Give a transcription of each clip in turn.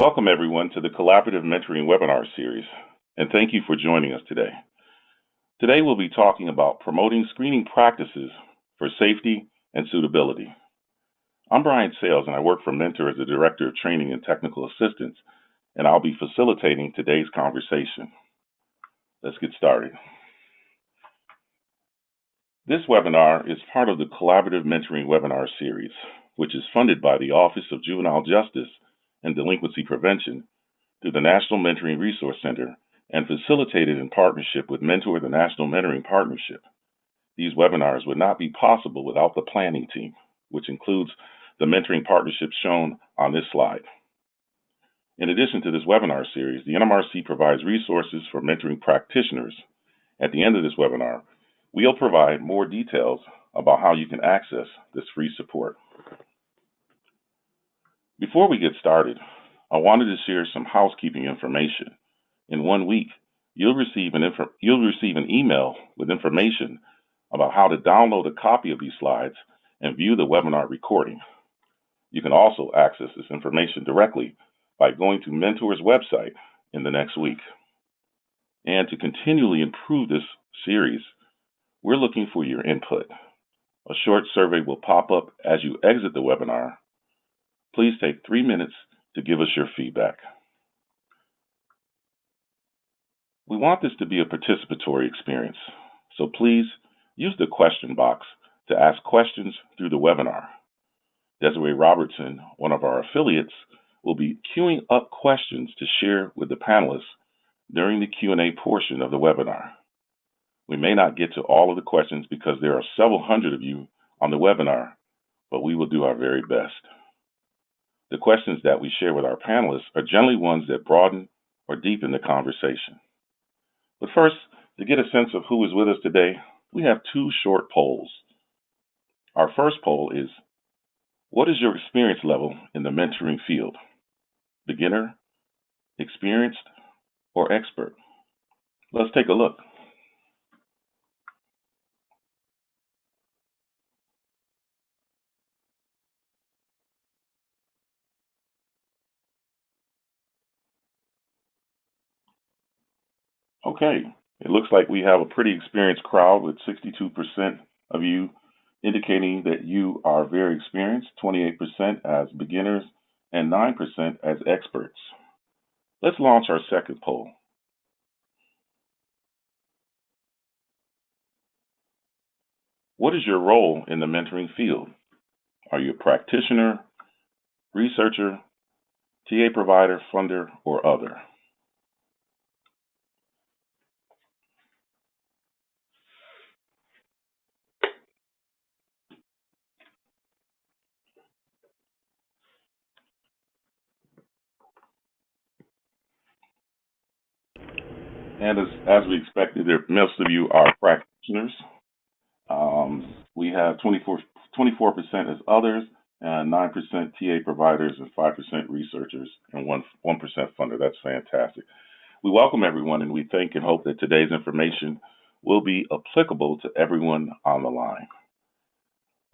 Welcome everyone to the Collaborative Mentoring webinar series, and thank you for joining us today. Today we'll be talking about promoting screening practices for safety and suitability. I'm Brian Sales, and I work for Mentor as the Director of Training and Technical Assistance, and I'll be facilitating today's conversation. Let's get started. This webinar is part of the Collaborative Mentoring webinar series, which is funded by the Office of Juvenile Justice and Delinquency Prevention through the National Mentoring Resource Center and facilitated in partnership with Mentor, the National Mentoring Partnership. These webinars would not be possible without the planning team, which includes the mentoring partnerships shown on this slide. In addition to this webinar series, the NMRC provides resources for mentoring practitioners. At the end of this webinar, we'll provide more details about how you can access this free support. Before we get started, I wanted to share some housekeeping information. In 1 week, you'll receive an email with information about how to download a copy of these slides and view the webinar recording. You can also access this information directly by going to Mentor's website in the next week. And to continually improve this series, we're looking for your input. A short survey will pop up as you exit the webinar. Please take 3 minutes to give us your feedback. We want this to be a participatory experience, so please use the question box to ask questions through the webinar. Desiree Robertson, one of our affiliates, will be queuing up questions to share with the panelists during the Q&A portion of the webinar. We may not get to all of the questions because there are several hundred of you on the webinar, but we will do our very best. The questions that we share with our panelists are generally ones that broaden or deepen the conversation. But first, to get a sense of who is with us today, we have 2 short polls. Our first poll is, what is your experience level in the mentoring field? Beginner, experienced, or expert? Let's take a look. Okay, it looks like we have a pretty experienced crowd with 62% of you indicating that you are very experienced, 28% as beginners, and 9% as experts. Let's launch our second poll. What is your role in the mentoring field? Are you a practitioner, researcher, TA provider, funder, or other? And as we expected, most of you are practitioners. We have 24% as others, and 9% TA providers, and 5% researchers, and 1% funder. That's fantastic. We welcome everyone, and we think and hope that today's information will be applicable to everyone on the line.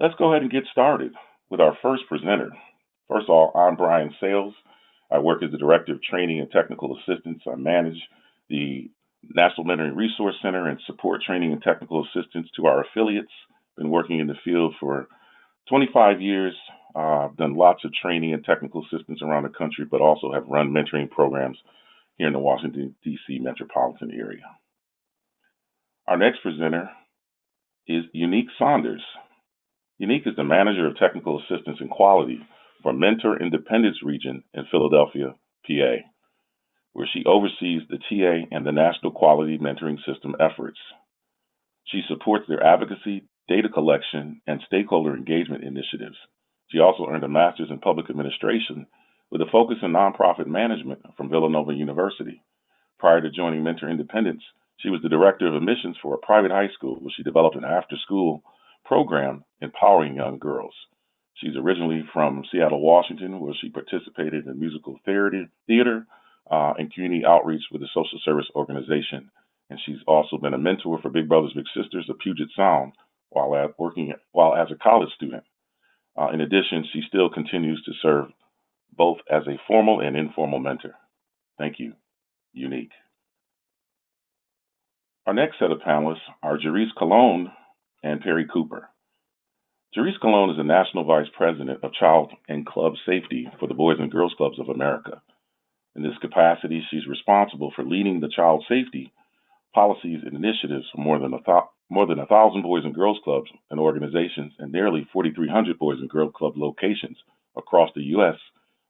Let's go ahead and get started with our first presenter. First of all, I'm Brian Sales. I work as the Director of Training and Technical Assistance. I manage the National Mentoring Resource Center and support training and technical assistance to our affiliates. Been working in the field for 25 years. I've done lots of training and technical assistance around the country, but also have run mentoring programs here in the Washington, D.C. metropolitan area. Our next presenter is Unique Saunders. Unique is the Manager of Technical Assistance and Quality for Mentor Independence Region in Philadelphia, PA, where she oversees the TA and the National Quality Mentoring System efforts. She supports their advocacy, data collection, and stakeholder engagement initiatives. She also earned a master's in public administration with a focus in nonprofit management from Villanova University. Prior to joining Mentor Independence, she was the director of admissions for a private high school where she developed an after-school program empowering young girls. She's originally from Seattle, Washington, where she participated in musical theater and community outreach with the social service organization. And she's also been a mentor for Big Brothers Big Sisters of Puget Sound while as a college student. In addition, she still continues to serve both as a formal and informal mentor. Thank you. Unique. Our next set of panelists are Cologne and Becky Cooper. Cologne is the National Vice President of Child and Club Safety for the Boys and Girls Clubs of America. In this capacity, she's responsible for leading the child safety policies and initiatives for more than 1,000 Boys and Girls Clubs and organizations and nearly 4,300 Boys and Girls Club locations across the U.S.,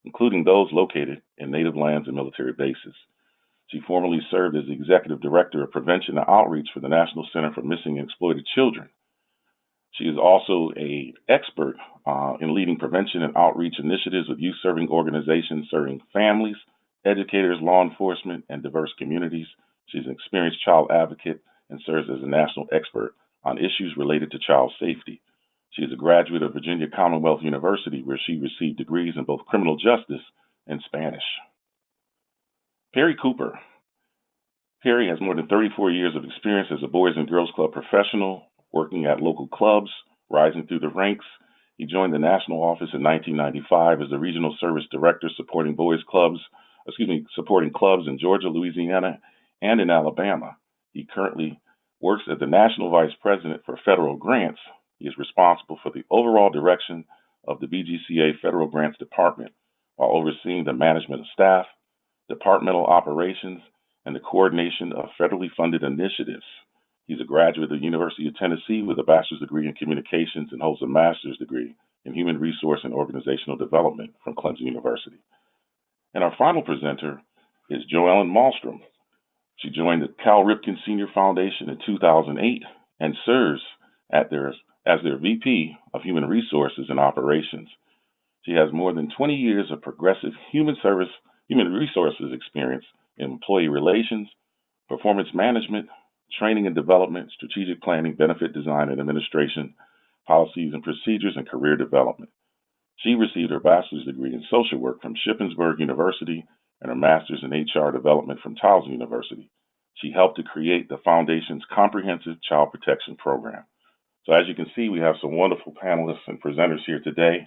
including those located in native lands and military bases. She formerly served as the Executive Director of Prevention and Outreach for the National Center for Missing and Exploited Children. She is also an expert in leading prevention and outreach initiatives with youth-serving organizations serving families, educators, law enforcement, and diverse communities. She's an experienced child advocate and serves as a national expert on issues related to child safety. She is a graduate of Virginia Commonwealth University, where she received degrees in both criminal justice and Spanish. Becky Cooper. Becky has more than 34 years of experience as a Boys and Girls Club professional, working at local clubs, rising through the ranks. He joined the national office in 1995 as the regional service director supporting clubs in Georgia, Louisiana, and in Alabama. He currently works as the national vice president for federal grants. He is responsible for the overall direction of the BGCA Federal Grants Department, while overseeing the management of staff, departmental operations, and the coordination of federally funded initiatives. He's a graduate of the University of Tennessee with a bachelor's degree in communications and holds a master's degree in human resource and organizational development from Clemson University. And our final presenter is Joellen Malmstrom. She joined the Cal Ripken Senior Foundation in 2008 and serves as their VP of Human Resources and Operations. She has more than 20 years of progressive human resources experience in employee relations, performance management, training and development, strategic planning, benefit design and administration, policies and procedures, and career development. She received her bachelor's degree in social work from Shippensburg University and her master's in HR development from Towson University. She helped to create the foundation's comprehensive child protection program. So as you can see, we have some wonderful panelists and presenters here today.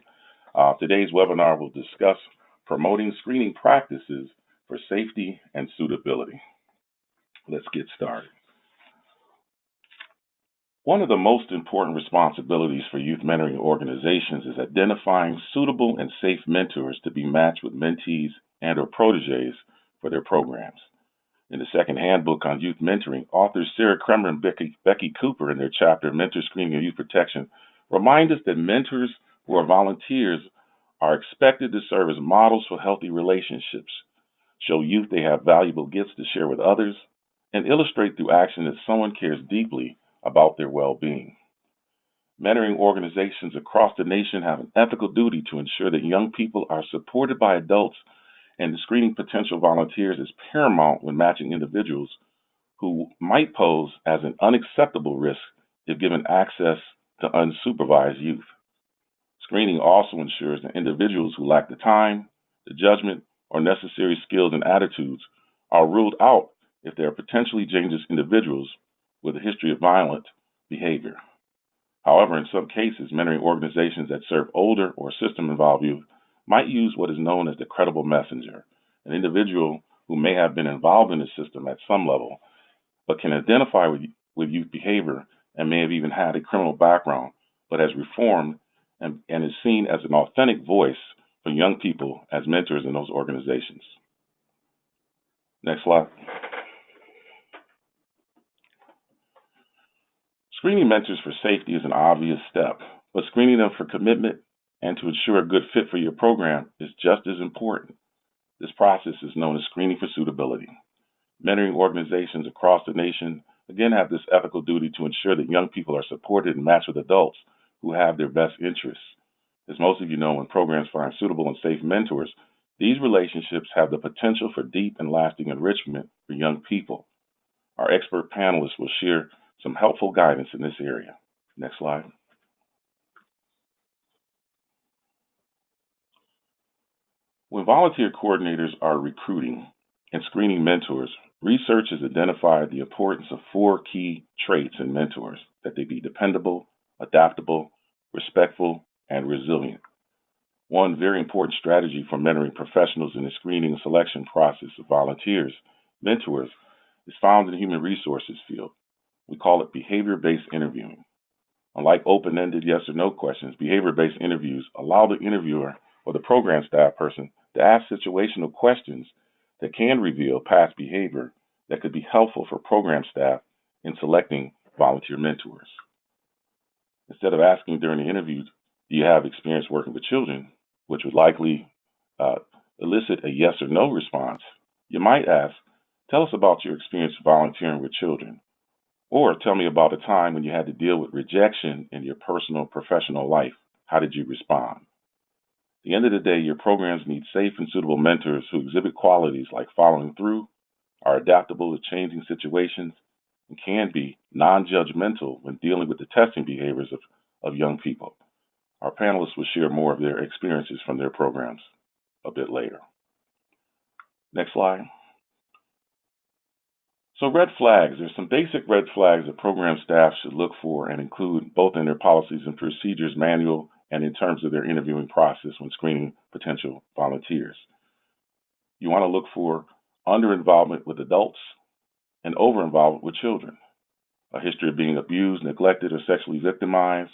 Today's webinar will discuss promoting screening practices for safety and suitability. Let's get started. One of the most important responsibilities for youth mentoring organizations is identifying suitable and safe mentors to be matched with mentees and or proteges for their programs. In the second handbook on youth mentoring, authors Sarah Kremer and Becky Cooper, in their chapter Mentor Screening and Youth Protection, remind us that mentors who are volunteers are expected to serve as models for healthy relationships, show youth they have valuable gifts to share with others, and illustrate through action that someone cares deeply about their well-being. Mentoring organizations across the nation have an ethical duty to ensure that young people are supported by adults, and screening potential volunteers is paramount when matching individuals who might pose as an unacceptable risk if given access to unsupervised youth. Screening also ensures that individuals who lack the time, the judgment, or necessary skills and attitudes are ruled out if they are potentially dangerous individuals with a history of violent behavior. However, in some cases, mentoring organizations that serve older or system-involved youth might use what is known as the credible messenger, an individual who may have been involved in the system at some level, but can identify with youth behavior and may have even had a criminal background, but has reformed and is seen as an authentic voice for young people as mentors in those organizations. Next slide. Screening mentors for safety is an obvious step, but screening them for commitment and to ensure a good fit for your program is just as important. This process is known as screening for suitability. Mentoring organizations across the nation again have this ethical duty to ensure that young people are supported and matched with adults who have their best interests. As most of you know, when programs find suitable and safe mentors, these relationships have the potential for deep and lasting enrichment for young people. Our expert panelists will share some helpful guidance in this area. Next slide. When volunteer coordinators are recruiting and screening mentors, research has identified the importance of 4 key traits in mentors: that they be dependable, adaptable, respectful, and resilient. One very important strategy for mentoring professionals in the screening and selection process of volunteers, mentors, is found in the human resources field. We call it behavior-based interviewing. Unlike open-ended yes or no questions, behavior-based interviews allow the interviewer or the program staff person to ask situational questions that can reveal past behavior that could be helpful for program staff in selecting volunteer mentors. Instead of asking during the interview, do you have experience working with children, which would likely elicit a yes or no response, you might ask, tell us about your experience volunteering with children. Or tell me about a time when you had to deal with rejection in your personal professional life. How did you respond? At the end of the day, your programs need safe and suitable mentors who exhibit qualities like following through, are adaptable to changing situations, and can be non-judgmental when dealing with the testing behaviors of young people. Our panelists will share more of their experiences from their programs a bit later. Next slide. So red flags. There's some basic red flags that program staff should look for and include both in their policies and procedures manual and in terms of their interviewing process when screening potential volunteers. You want to look for under-involvement with adults and over-involvement with children, a history of being abused, neglected, or sexually victimized,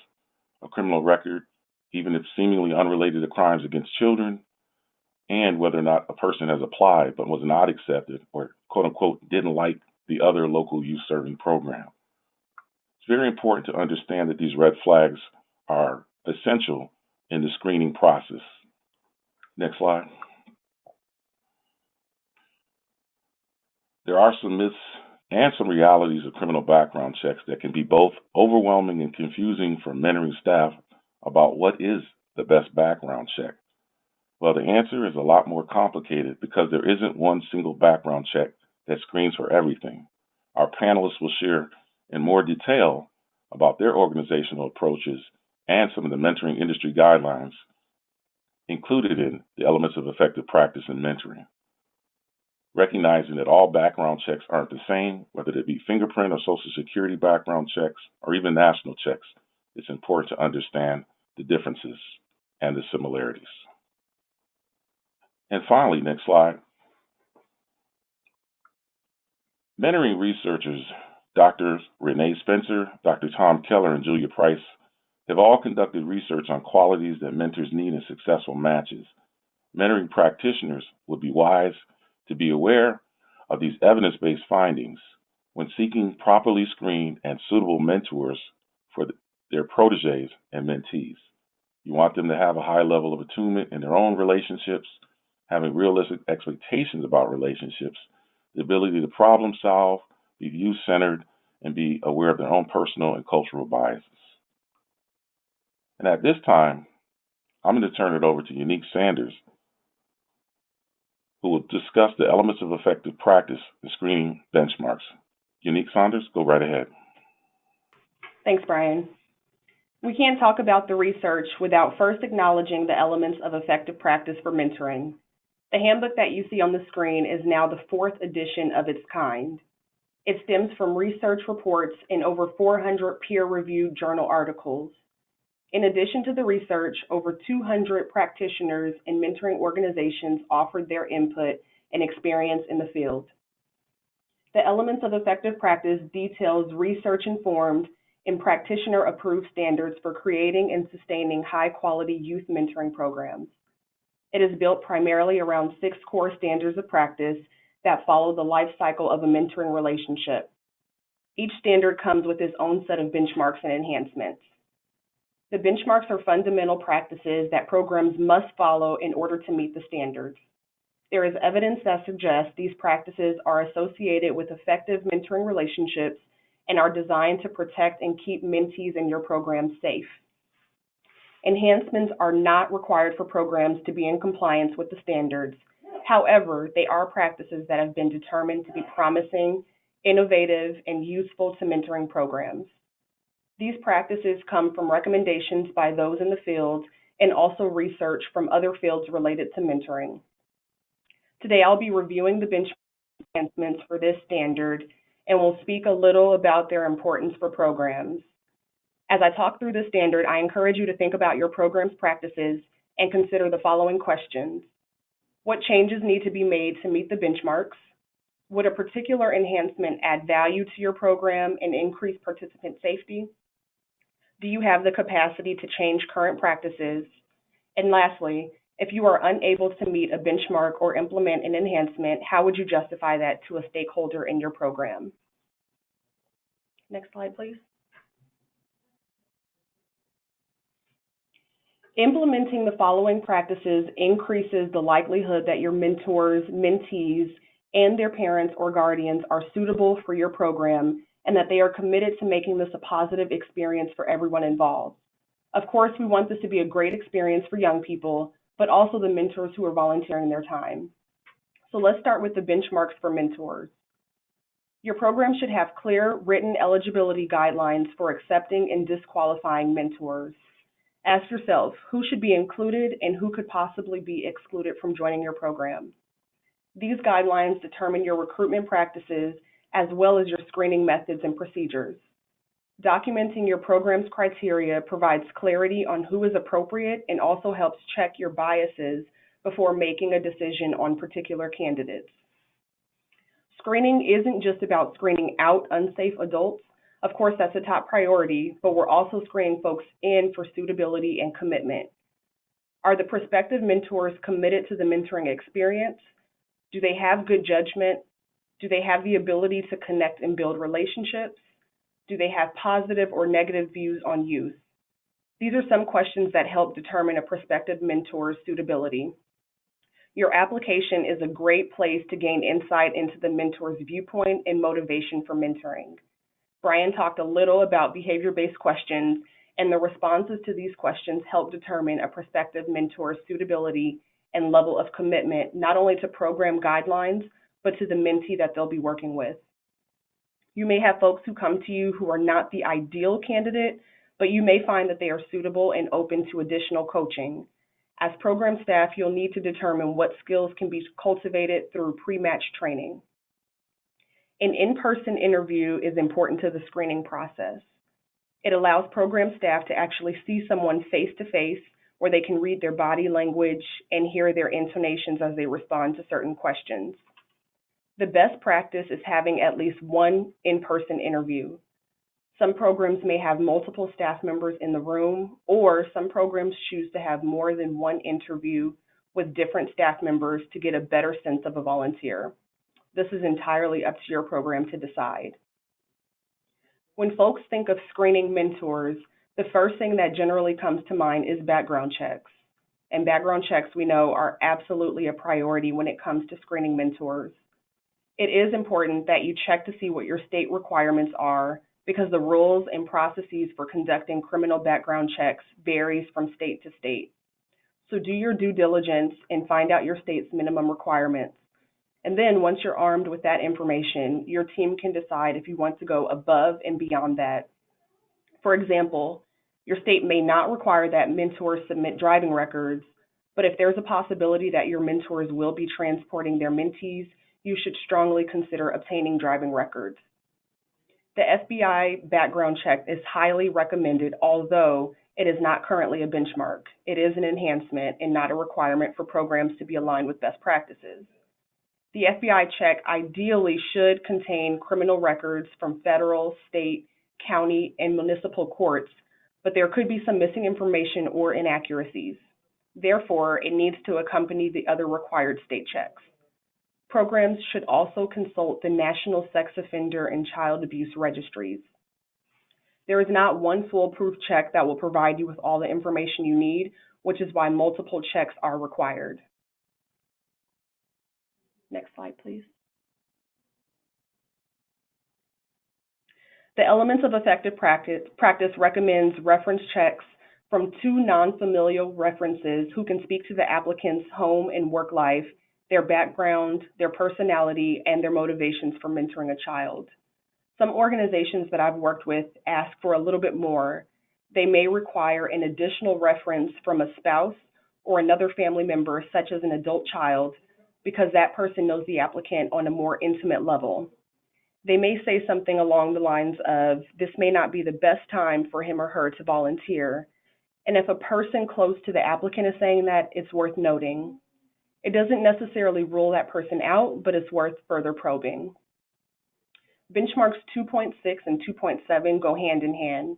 a criminal record, even if seemingly unrelated to crimes against children, and whether or not a person has applied but was not accepted or, quote unquote, didn't like the other local youth serving program. It's very important to understand that these red flags are essential in the screening process. Next slide. There are some myths and some realities of criminal background checks that can be both overwhelming and confusing for mentoring staff about what is the best background check. Well, the answer is a lot more complicated because there isn't one single background check that screens for everything. Our panelists will share in more detail about their organizational approaches and some of the mentoring industry guidelines included in the elements of effective practice in mentoring. Recognizing that all background checks aren't the same, whether they be fingerprint or social security background checks or even national checks, it's important to understand the differences and the similarities. And finally, next slide. Mentoring researchers, Dr. Renee Spencer, Dr. Tom Keller, and Julia Price have all conducted research on qualities that mentors need in successful matches. Mentoring practitioners would be wise to be aware of these evidence-based findings when seeking properly screened and suitable mentors for their proteges and mentees. You want them to have a high level of attunement in their own relationships, having realistic expectations about relationships, the ability to problem solve, be youth-centered, and be aware of their own personal and cultural biases. And at this time, I'm going to turn it over to Unique Saunders, who will discuss the elements of effective practice and screening benchmarks. Unique Saunders, go right ahead. Thanks, Brian. We can't talk about the research without first acknowledging the elements of effective practice for mentoring. The handbook that you see on the screen is now the 4th edition of its kind. It stems from research reports in over 400 peer-reviewed journal articles. In addition to the research, over 200 practitioners and mentoring organizations offered their input and experience in the field. The elements of effective practice details research-informed and practitioner-approved standards for creating and sustaining high-quality youth mentoring programs. It is built primarily around 6 core standards of practice that follow the life cycle of a mentoring relationship. Each standard comes with its own set of benchmarks and enhancements. The benchmarks are fundamental practices that programs must follow in order to meet the standards. There is evidence that suggests these practices are associated with effective mentoring relationships and are designed to protect and keep mentees in your program safe. Enhancements are not required for programs to be in compliance with the standards. However, they are practices that have been determined to be promising, innovative, and useful to mentoring programs. These practices come from recommendations by those in the field and also research from other fields related to mentoring. Today, I'll be reviewing the benchmark enhancements for this standard and will speak a little about their importance for programs. As I talk through the standard, I encourage you to think about your program's practices and consider the following questions. What changes need to be made to meet the benchmarks? Would a particular enhancement add value to your program and increase participant safety? Do you have the capacity to change current practices? And lastly, if you are unable to meet a benchmark or implement an enhancement, how would you justify that to a stakeholder in your program? Next slide, please. Implementing the following practices increases the likelihood that your mentors, mentees, and their parents or guardians are suitable for your program and that they are committed to making this a positive experience for everyone involved. Of course, we want this to be a great experience for young people, but also the mentors who are volunteering their time. So let's start with the benchmarks for mentors. Your program should have clear written eligibility guidelines for accepting and disqualifying mentors. Ask yourself, who should be included and who could possibly be excluded from joining your program? These guidelines determine your recruitment practices as well as your screening methods and procedures. Documenting your program's criteria provides clarity on who is appropriate and also helps check your biases before making a decision on particular candidates. Screening isn't just about screening out unsafe adults. Of course, that's a top priority, but we're also screening folks in for suitability and commitment. Are the prospective mentors committed to the mentoring experience? Do they have good judgment? Do they have the ability to connect and build relationships? Do they have positive or negative views on youth? These are some questions that help determine a prospective mentor's suitability. Your application is a great place to gain insight into the mentor's viewpoint and motivation for mentoring. Brian talked a little about behavior-based questions, and the responses to these questions help determine a prospective mentor's suitability and level of commitment, not only to program guidelines, but to the mentee that they'll be working with. You may have folks who come to you who are not the ideal candidate, but you may find that they are suitable and open to additional coaching. As program staff, you'll need to determine what skills can be cultivated through pre-match training. An in-person interview is important to the screening process. It allows program staff to actually see someone face-to-face where they can read their body language and hear their intonations as they respond to certain questions. The best practice is having at least one in-person interview. Some programs may have multiple staff members in the room, or some programs choose to have more than one interview with different staff members to get a better sense of a volunteer. This is entirely up to your program to decide. When folks think of screening mentors, the first thing that generally comes to mind is background checks. And background checks, we know, are absolutely a priority when it comes to screening mentors. It is important that you check to see what your state requirements are, because the rules and processes for conducting criminal background checks varies from state to state. So do your due diligence and find out your state's minimum requirements. And then once you're armed with that information, your team can decide if you want to go above and beyond that. For example, your state may not require that mentors submit driving records, but if there's a possibility that your mentors will be transporting their mentees, you should strongly consider obtaining driving records. The FBI background check is highly recommended, although it is not currently a benchmark. It is an enhancement and not a requirement for programs to be aligned with best practices. The FBI check ideally should contain criminal records from federal, state, county, and municipal courts, but there could be some missing information or inaccuracies. Therefore, it needs to accompany the other required state checks. Programs should also consult the National Sex Offender and Child Abuse Registries. There is not one foolproof check that will provide you with all the information you need, which is why multiple checks are required. Next slide, please. The Elements of Effective Practice recommends reference checks from two non-familial references who can speak to the applicant's home and work life, their background, their personality, and their motivations for mentoring a child. Some organizations that I've worked with ask for a little bit more. They may require an additional reference from a spouse or another family member, such as an adult child, because that person knows the applicant on a more intimate level. They may say something along the lines of, this may not be the best time for him or her to volunteer. And if a person close to the applicant is saying that, it's worth noting. It doesn't necessarily rule that person out, but it's worth further probing. Benchmarks 2.6 and 2.7 go hand in hand.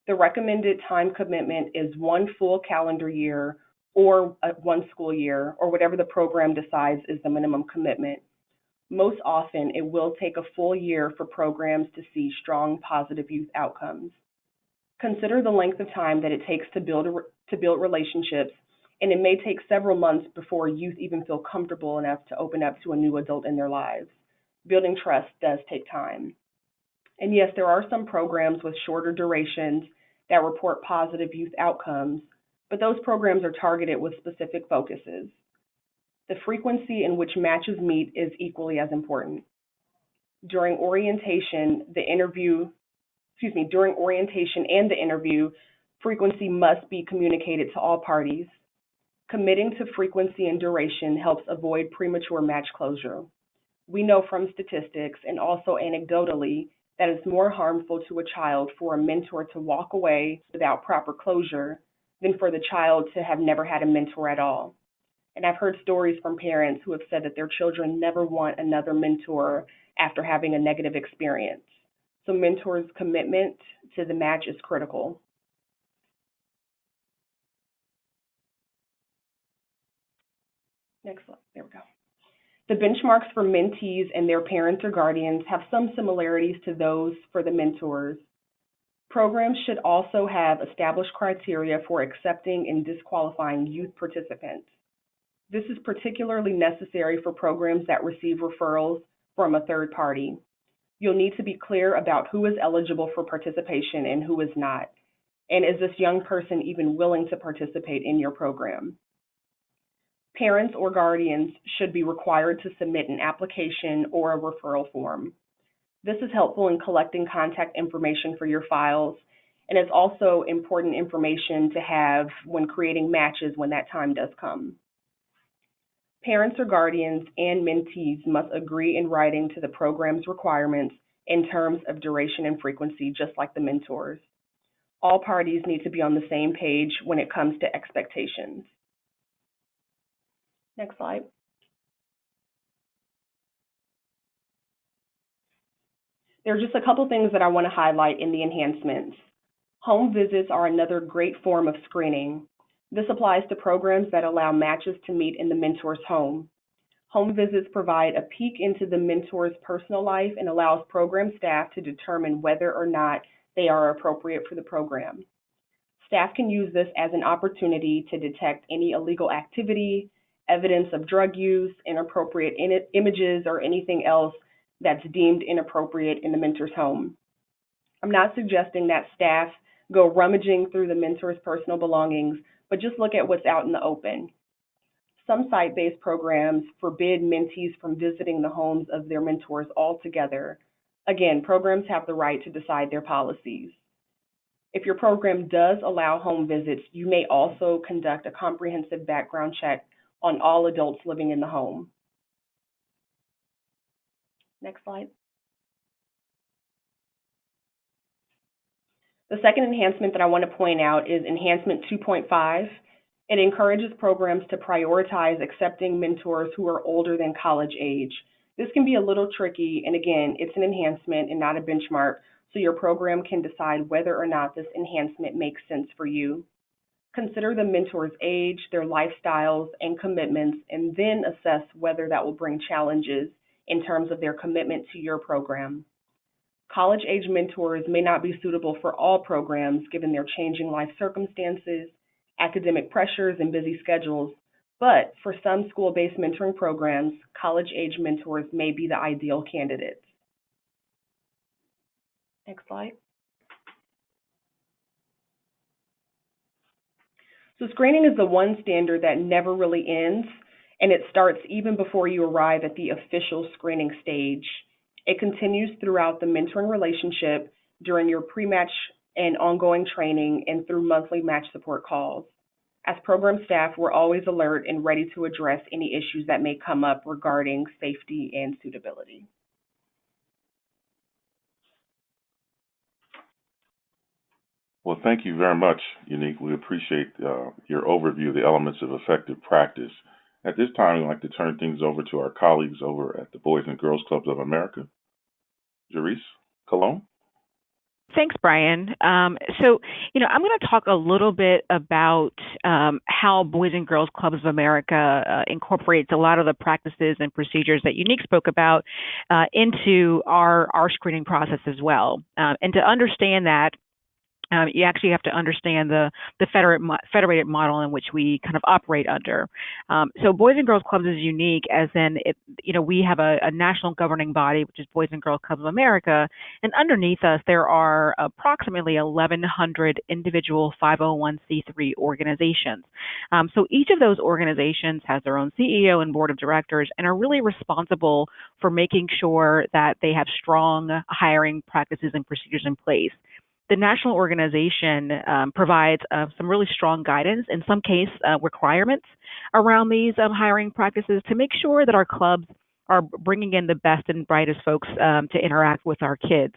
The recommended time commitment is 1 full calendar year or 1 school year, or whatever the program decides is the minimum commitment. Most often, it will take a full year for programs to see strong positive youth outcomes. Consider the length of time that it takes to build relationships, and it may take several months before youth even feel comfortable enough to open up to a new adult in their lives. Building trust does take time. And yes, there are some programs with shorter durations that report positive youth outcomes, but those programs are targeted with specific focuses. The frequency in which matches meet is equally as important. During orientation and the interview, frequency must be communicated to all parties. Committing to frequency and duration helps avoid premature match closure. We know from statistics and also anecdotally that it's more harmful to a child for a mentor to walk away without proper closure than for the child to have never had a mentor at all. And I've heard stories from parents who have said that their children never want another mentor after having a negative experience. So mentors' commitment to the match is critical. Next slide, there we go. The benchmarks for mentees and their parents or guardians have some similarities to those for the mentors. Programs should also have established criteria for accepting and disqualifying youth participants. This is particularly necessary for programs that receive referrals from a third party. You'll need to be clear about who is eligible for participation and who is not. And is this young person even willing to participate in your program? Parents or guardians should be required to submit an application or a referral form. This is helpful in collecting contact information for your files, and it's also important information to have when creating matches when that time does come. Parents or guardians and mentees must agree in writing to the program's requirements in terms of duration and frequency, just like the mentors. All parties need to be on the same page when it comes to expectations. Next slide. There are just a couple things that I want to highlight in the enhancements. Home visits are another great form of screening. This applies to programs that allow matches to meet in the mentor's home. Home visits provide a peek into the mentor's personal life and allows program staff to determine whether or not they are appropriate for the program. Staff can use this as an opportunity to detect any illegal activity, evidence of drug use, inappropriate images, or anything else that's deemed inappropriate in the mentor's home. I'm not suggesting that staff go rummaging through the mentor's personal belongings, but just look at what's out in the open. Some site-based programs forbid mentees from visiting the homes of their mentors altogether. Again, programs have the right to decide their policies. If your program does allow home visits, you may also conduct a comprehensive background check on all adults living in the home. Next slide. The second enhancement that I want to point out is Enhancement 2.5. It encourages programs to prioritize accepting mentors who are older than college age. This can be a little tricky, and again, it's an enhancement and not a benchmark, so your program can decide whether or not this enhancement makes sense for you. Consider the mentor's age, their lifestyles, and commitments, and then assess whether that will bring challenges in terms of their commitment to your program. College-age mentors may not be suitable for all programs given their changing life circumstances, academic pressures, and busy schedules, but for some school-based mentoring programs, college-age mentors may be the ideal candidates. Next slide. So screening is the one standard that never really ends, and it starts even before you arrive at the official screening stage. It continues throughout the mentoring relationship, during your pre-match and ongoing training, and through monthly match support calls. As program staff, we're always alert and ready to address any issues that may come up regarding safety and suitability. Well, thank you very much, Unique. We appreciate your overview of the elements of effective practice. At this time, I'd like to turn things over to our colleagues over at the Boys and Girls Clubs of America. Jerice, Cologne? Thanks, Brian. I'm going to talk a little bit about how Boys and Girls Clubs of America incorporates a lot of the practices and procedures that Unique spoke about into our screening process as well. And to understand that, you actually have to understand the federated model in which we kind of operate under. So Boys and Girls Clubs is unique as in, we have a national governing body, which is Boys and Girls Clubs of America, and underneath us there are approximately 1,100 individual 501c3 organizations. So each of those organizations has their own CEO and board of directors and are really responsible for making sure that they have strong hiring practices and procedures in place. The national organization provides some really strong guidance, in some case requirements around these hiring practices to make sure that our clubs are bringing in the best and brightest folks to interact with our kids.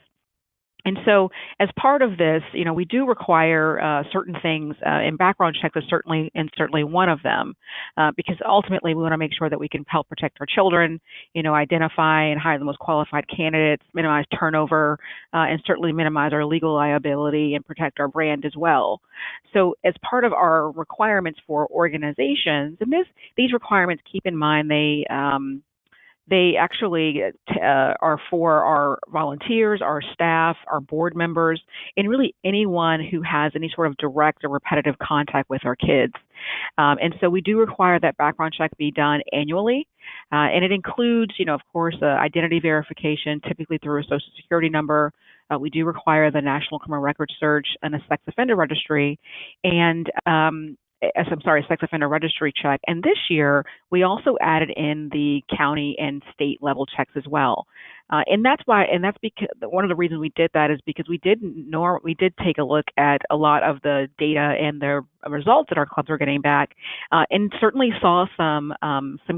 And so as part of this, we do require certain things, and background checks is certainly one of them, because ultimately we want to make sure that we can help protect our children, identify and hire the most qualified candidates, minimize turnover, and certainly minimize our legal liability and protect our brand as well. So as part of our requirements for organizations, and these requirements, keep in mind, they actually are for our volunteers, our staff, our board members, and really anyone who has any sort of direct or repetitive contact with our kids. And so we do require that background check be done annually. And it includes, of course, identity verification, typically through a social security number. We do require the National Criminal Record Search and a sex offender registry, and sex offender registry check. And this year, we also added in the county and state level checks as well. And that's because one of the reasons we did that is because we did take a look at a lot of the data and the results that our clubs were getting back, and certainly saw some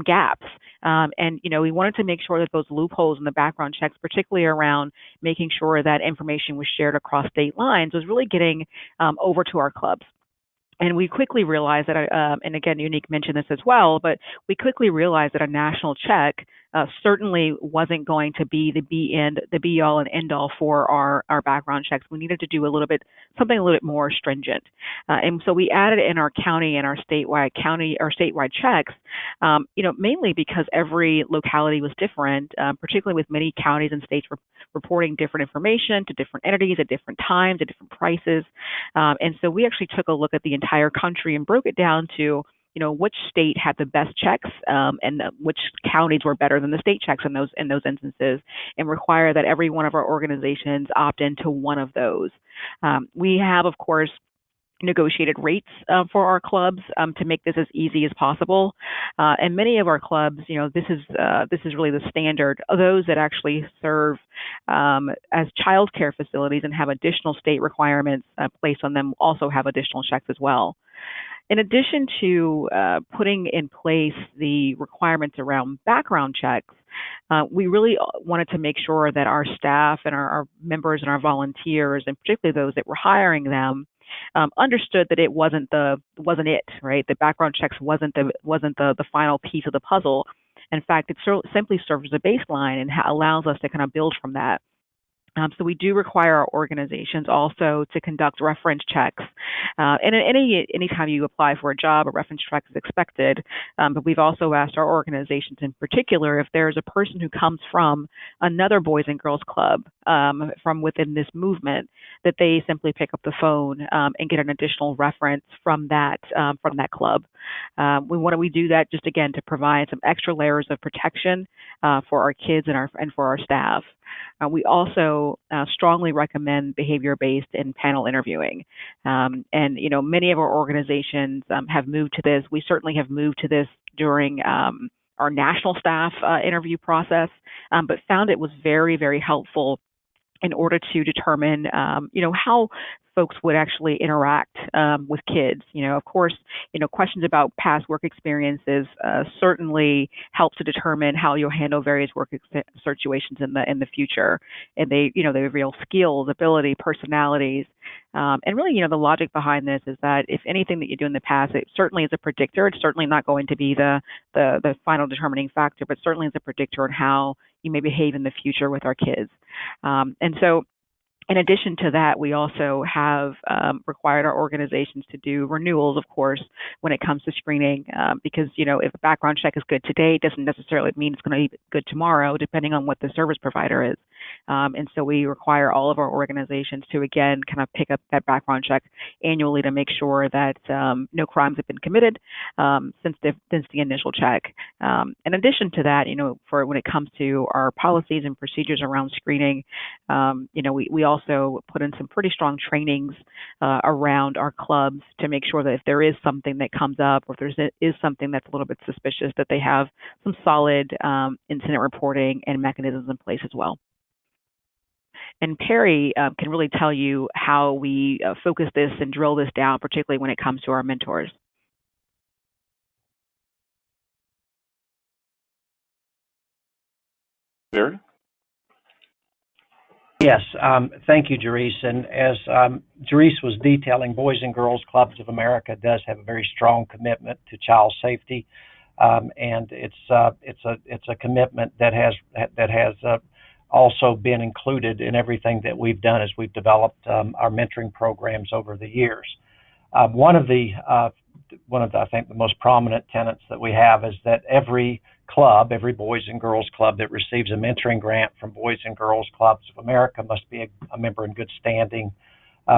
gaps. And we wanted to make sure that those loopholes in the background checks, particularly around making sure that information was shared across state lines, was really getting over to our clubs. And we quickly realized that, and again, Unique mentioned this as well, but we quickly realized that a national check certainly wasn't going to be the be all and end all for our background checks. We needed to do something a little bit more stringent. And so we added in our county and our statewide checks, mainly because every locality was different, particularly with many counties and states reporting different information to different entities at different times, at different prices. And so we actually took a look at the entire country and broke it down to, which state had the best checks, and which counties were better than the state checks in those instances, and require that every one of our organizations opt into one of those. We have, of course, negotiated rates for our clubs to make this as easy as possible. And many of our clubs, this is really the standard. Those that actually serve as child care facilities and have additional state requirements placed on them also have additional checks as well. In addition to putting in place the requirements around background checks, we really wanted to make sure that our staff and our members and our volunteers, and particularly those that were hiring them, understood that it wasn't it, right? The background checks wasn't the final piece of the puzzle. In fact, it simply serves as a baseline and allows us to kind of build from that. So we do require our organizations also to conduct reference checks. And anytime you apply for a job, a reference check is expected. But we've also asked our organizations in particular if there's a person who comes from another Boys and Girls Club from within this movement, that they simply pick up the phone and get an additional reference from that club. We do that just, again, to provide some extra layers of protection for our kids and for our staff. We also strongly recommend behavior-based and panel interviewing. And, many of our organizations have moved to this. We certainly have moved to this during our national staff interview process, but found it was very, very helpful in order to determine, how folks would actually interact with kids. Of course, questions about past work experiences certainly help to determine how you'll handle various work situations in the future. And they reveal skills, ability, personalities, and really, the logic behind this is that if anything that you do in the past, it certainly is a predictor. It's certainly not going to be the final determining factor, but certainly is a predictor on how you may behave in the future with our kids. And so, in addition to that, we also have required our organizations to do renewals, of course, when it comes to screening, because, if a background check is good today, it doesn't necessarily mean it's going to be good tomorrow, depending on what the service provider is. And so we require all of our organizations to, again, kind of pick up that background check annually to make sure that no crimes have been committed since the initial check. In addition to that, for when it comes to our policies and procedures around screening, we also put in some pretty strong trainings around our clubs to make sure that if there is something that comes up or if there is something that's a little bit suspicious, that they have some solid incident reporting and mechanisms in place as well. And Perry can really tell you how we focus this and drill this down, particularly when it comes to our mentors. Perry? Yes, thank you, Jerice. And as Jerice was detailing, Boys and Girls Clubs of America does have a very strong commitment to child safety, and it's a commitment that has also been included in everything that we've done as we've developed our mentoring programs over the years. One of the I think the most prominent tenets that we have is that every Boys and Girls Club that receives a mentoring grant from Boys and Girls Clubs of America must be a member in good standing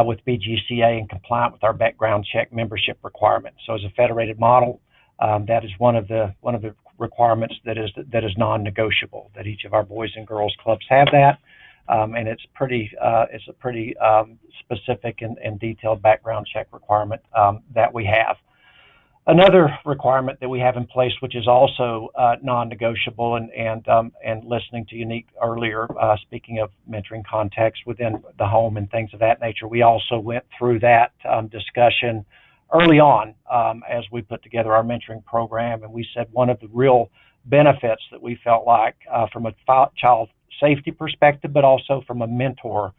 with BGCA and compliant with our background check membership requirements. So as a federated model, that is one of the requirements that is non-negotiable, that each of our Boys and Girls Clubs have that. And it's a pretty specific and detailed background check requirement that we have. Another requirement that we have in place, which is also non-negotiable, and listening to Unique earlier, speaking of mentoring context within the home and things of that nature, we also went through that discussion early on as we put together our mentoring program, and we said one of the real benefits that we felt like from a child safety perspective, but also from a mentor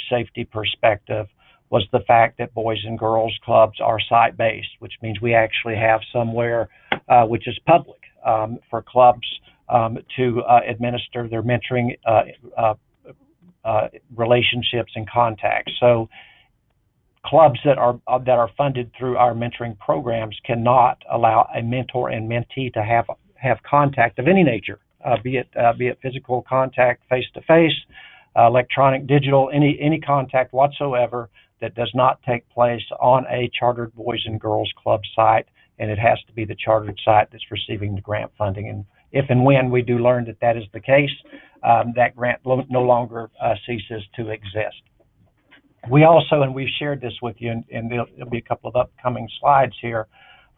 safety perspective, was the fact that Boys and Girls Clubs are site-based, which means we actually have somewhere which is public for clubs to administer their mentoring relationships and contacts. So clubs that are funded through our mentoring programs cannot allow a mentor and mentee to have contact of any nature, be it physical contact, face-to-face, electronic, digital, any contact whatsoever that does not take place on a chartered Boys and Girls Club site, and it has to be the chartered site that's receiving the grant funding. And if and when we do learn that is the case, that grant no longer ceases to exist. We also, and we've shared this with you, and there'll be a couple of upcoming slides here,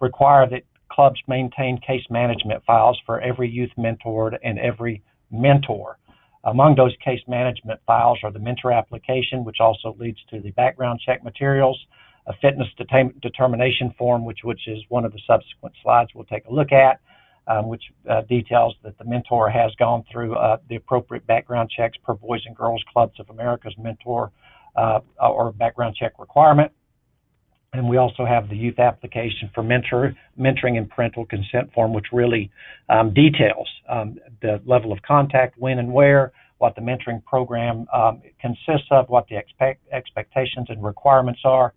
require that clubs maintain case management files for every youth mentored and every mentor. Among those case management files are the mentor application, which also leads to the background check materials, a fitness determination form, which is one of the subsequent slides we'll take a look at, which details that the mentor has gone through the appropriate background checks per Boys and Girls Clubs of America's mentor or background check requirement. And we also have the youth application for mentoring and parental consent form, which really details the level of contact, when and where, what the mentoring program consists of, what the expectations and requirements are.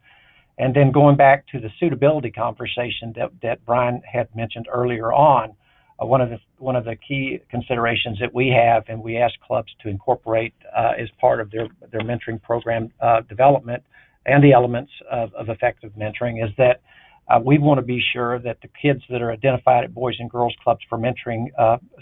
And then going back to the suitability conversation that Brian had mentioned earlier on, one of the key considerations that we have, and we ask clubs to incorporate as part of their mentoring program development and the elements of effective mentoring, is that we want to be sure that the kids that are identified at Boys and Girls Clubs for mentoring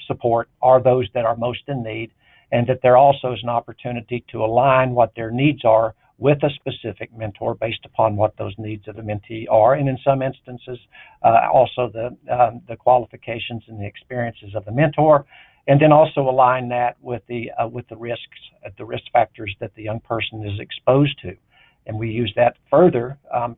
support are those that are most in need, and that there also is an opportunity to align what their needs are with a specific mentor based upon what those needs of the mentee are, and in some instances also the qualifications and the experiences of the mentor, and then also align that with the risks, the risk factors that the young person is exposed to. And we use that further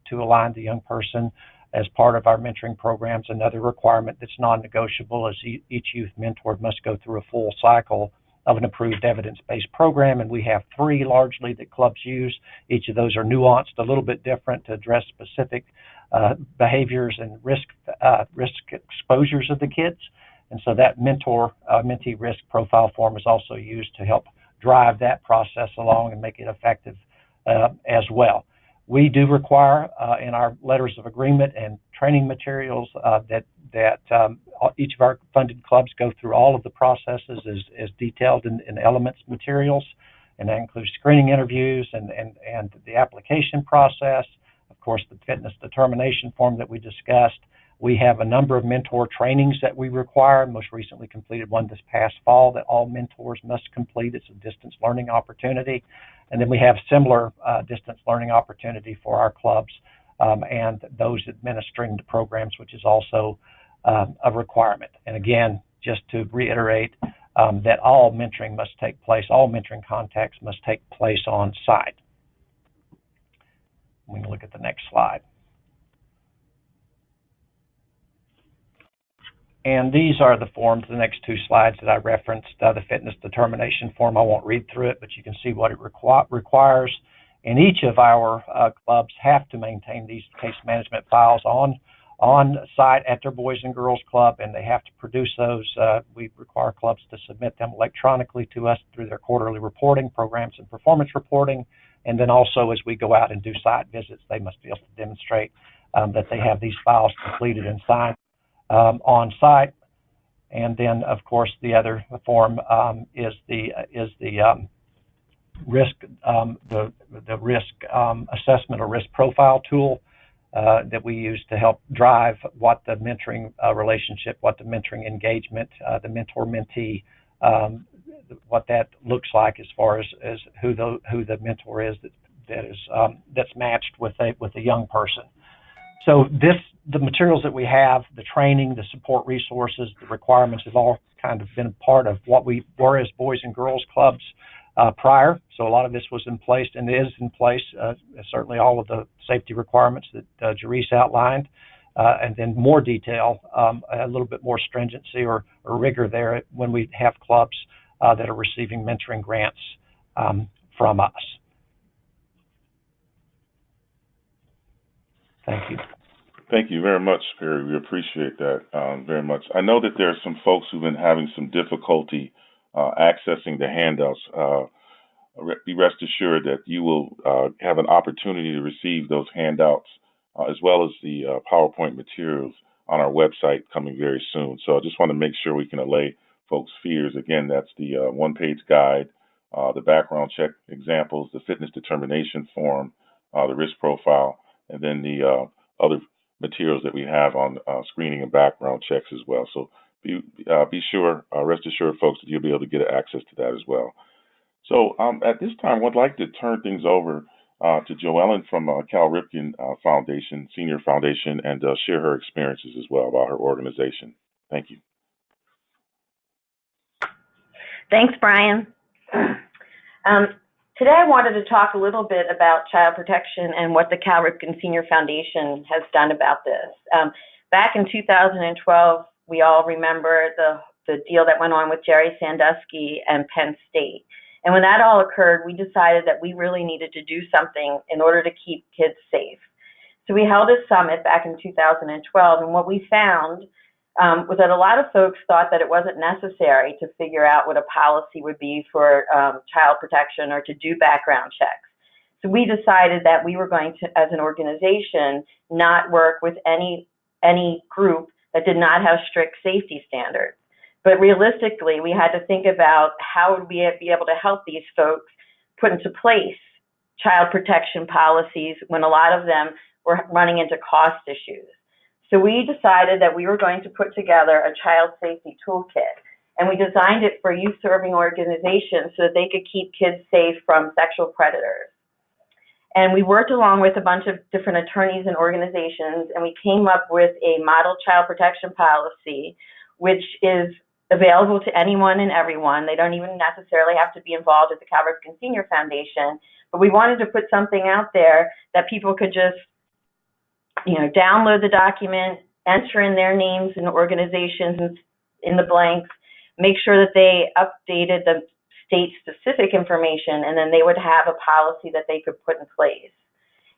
to align the young person as part of our mentoring programs. Another requirement that's non-negotiable is each youth mentor must go through a full cycle of an approved evidence-based program, and we have 3 largely that clubs use. Each of those are nuanced a little bit different to address specific behaviors and risk exposures of the kids. And so that mentee risk profile form is also used to help drive that process along and make it effective as well. We do require in our letters of agreement and training materials that each of our funded clubs go through all of the processes as detailed in elements materials, and that includes screening interviews and the application process, of course the fitness determination form that we discussed. We have a number of mentor trainings that we require, most recently completed one this past fall that all mentors must complete. It's a distance learning opportunity. And then we have similar distance learning opportunity for our clubs and those administering the programs, which is also a requirement. And again, just to reiterate that all mentoring must take place, all mentoring contacts must take place on site. We can look at the next slide. And these are the forms, the next 2 slides that I referenced, the fitness determination form. I won't read through it, but you can see what it requires. And each of our clubs have to maintain these case management files on site at their Boys and Girls Club, and they have to produce those. We require clubs to submit them electronically to us through their quarterly reporting programs and performance reporting. And then also as we go out and do site visits, they must be able to demonstrate that they have these files completed and signed on site. And then of course the other form is the risk assessment or risk profile tool that we use to help drive what the mentoring relationship, what the mentoring engagement, the mentor-mentee, what that looks like as far as who the mentor is that's matched with a young person. So the materials that we have, the training, the support resources, the requirements have all kind of been part of what we were as Boys and Girls Clubs prior. So a lot of this was in place and is in place, certainly all of the safety requirements that Jerice outlined, and then more detail, a little bit more stringency or rigor there when we have clubs that are receiving mentoring grants from us. Thank you. Thank you very much, Perry. We appreciate that very much. I know that there are some folks who've been having some difficulty accessing the handouts. Be rest assured that you will have an opportunity to receive those handouts as well as the PowerPoint materials on our website coming very soon. So I just want to make sure we can allay folks' fears. Again, that's the one-page guide, the background check examples, the fitness determination form, the risk profile, and then the other materials that we have on screening and background checks as well. So be sure, rest assured, folks, that you'll be able to get access to that as well. So at this time, I'd like to turn things over to Joellen from Cal Ripken Foundation, Senior Foundation, and share her experiences as well about her organization. Thank you. Thanks, Brian. Today I wanted to talk a little bit about child protection and what the Cal Ripken Senior Foundation has done about this. Back in 2012, we all remember the deal that went on with Jerry Sandusky and Penn State. And when that all occurred, we decided that we really needed to do something in order to keep kids safe. So we held a summit back in 2012, and what we found was that a lot of folks thought that it wasn't necessary to figure out what a policy would be for child protection or to do background checks. So we decided that we were going to, as an organization, not work with any group that did not have strict safety standards. But realistically, we had to think about how would we be able to help these folks put into place child protection policies when a lot of them were running into cost issues. So we decided that we were going to put together a child safety toolkit, and we designed it for youth-serving organizations so that they could keep kids safe from sexual predators. And we worked along with a bunch of different attorneys and organizations, and we came up with a model child protection policy, which is available to anyone and everyone. They don't even necessarily have to be involved with the Cal Ripken Senior Foundation, but we wanted to put something out there that people could just, download the document, enter in their names and organizations in the blanks, make sure that they updated the state-specific information, and then they would have a policy that they could put in place.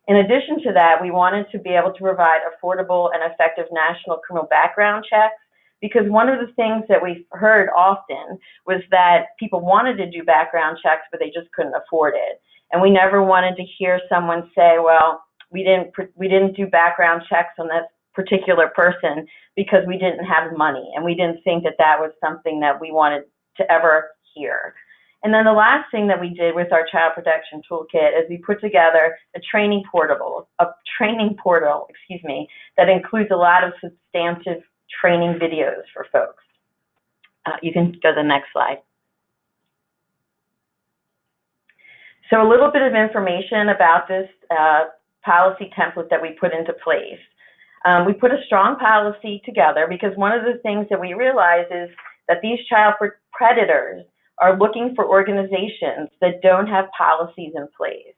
In addition to that, we wanted to be able to provide affordable and effective national criminal background checks, because one of the things that we've heard often was that people wanted to do background checks, but they just couldn't afford it. And we never wanted to hear someone say, well, we didn't do background checks on this particular person because we didn't have money, and we didn't think that that was something that we wanted to ever hear. And then the last thing that we did with our child protection toolkit is we put together a training portal, that includes a lot of substantive training videos for folks. You can go to the next slide. So a little bit of information about this policy template that we put into place. We put a strong policy together because one of the things that we realize is that these child predators are looking for organizations that don't have policies in place.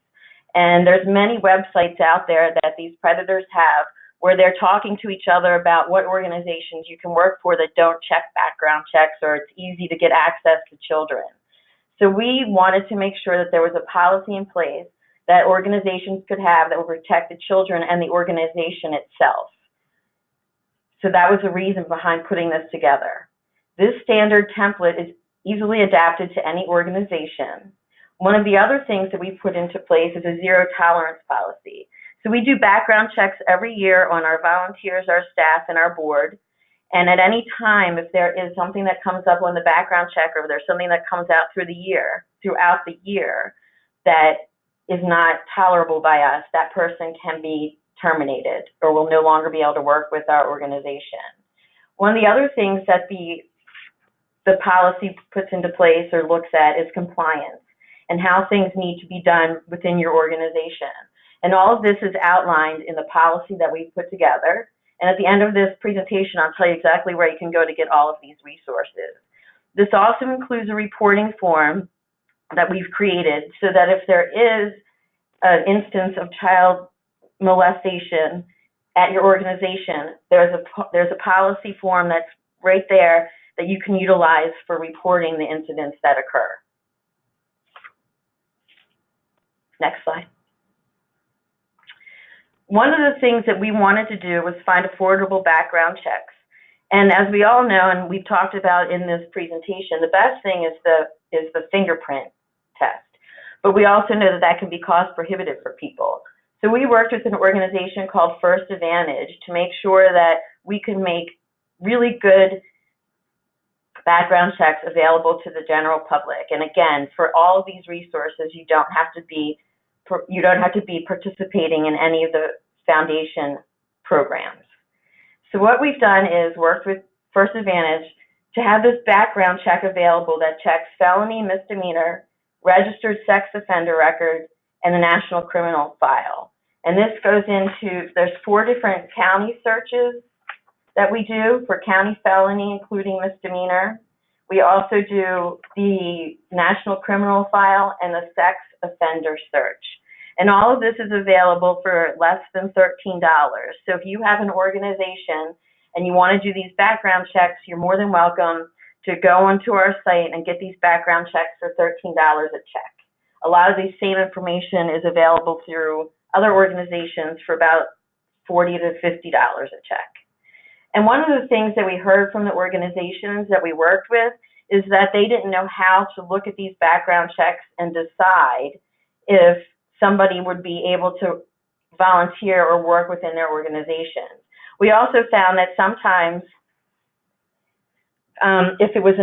And there's many websites out there that these predators have where they're talking to each other about what organizations you can work for that don't check background checks, or it's easy to get access to children. So we wanted to make sure that there was a policy in place that organizations could have that would protect the children and the organization itself. So that was the reason behind putting this together. This standard template is easily adapted to any organization. One of the other things that we put into place is a zero tolerance policy. So we do background checks every year on our volunteers, our staff, and our board. And at any time, if there is something that comes up on the background check, or there's something that comes out throughout the year that is not tolerable by us, that person can be terminated or will no longer be able to work with our organization. One of the other things that the policy puts into place or looks at is compliance and how things need to be done within your organization. And all of this is outlined in the policy that we put together. And at the end of this presentation, I'll tell you exactly where you can go to get all of these resources. This also includes a reporting form that we've created so that if there is an instance of child molestation at your organization, there's a policy form that's right there that you can utilize for reporting the incidents that occur. Next slide. One of the things that we wanted to do was find affordable background checks. And as we all know, and we've talked about in this presentation, the best thing is the fingerprint test. But we also know that that can be cost prohibitive for people. So we worked with an organization called First Advantage to make sure that we could make really good background checks available to the general public. And again, for all of these resources, you don't have to be participating in any of the foundation programs. So what we've done is worked with First Advantage to have this background check available that checks felony, misdemeanor, registered sex offender record, and the national criminal file. And this goes into, there's 4 different county searches that we do for county felony, including misdemeanor. We also do the national criminal file and the sex offender search. And all of this is available for less than $13. So if you have an organization and you want to do these background checks, you're more than welcome to go onto our site and get these background checks for $13 a check. A lot of the same information is available through other organizations for about $40 to $50 a check. And one of the things that we heard from the organizations that we worked with is that they didn't know how to look at these background checks and decide if somebody would be able to volunteer or work within their organization. We also found that sometimes if it was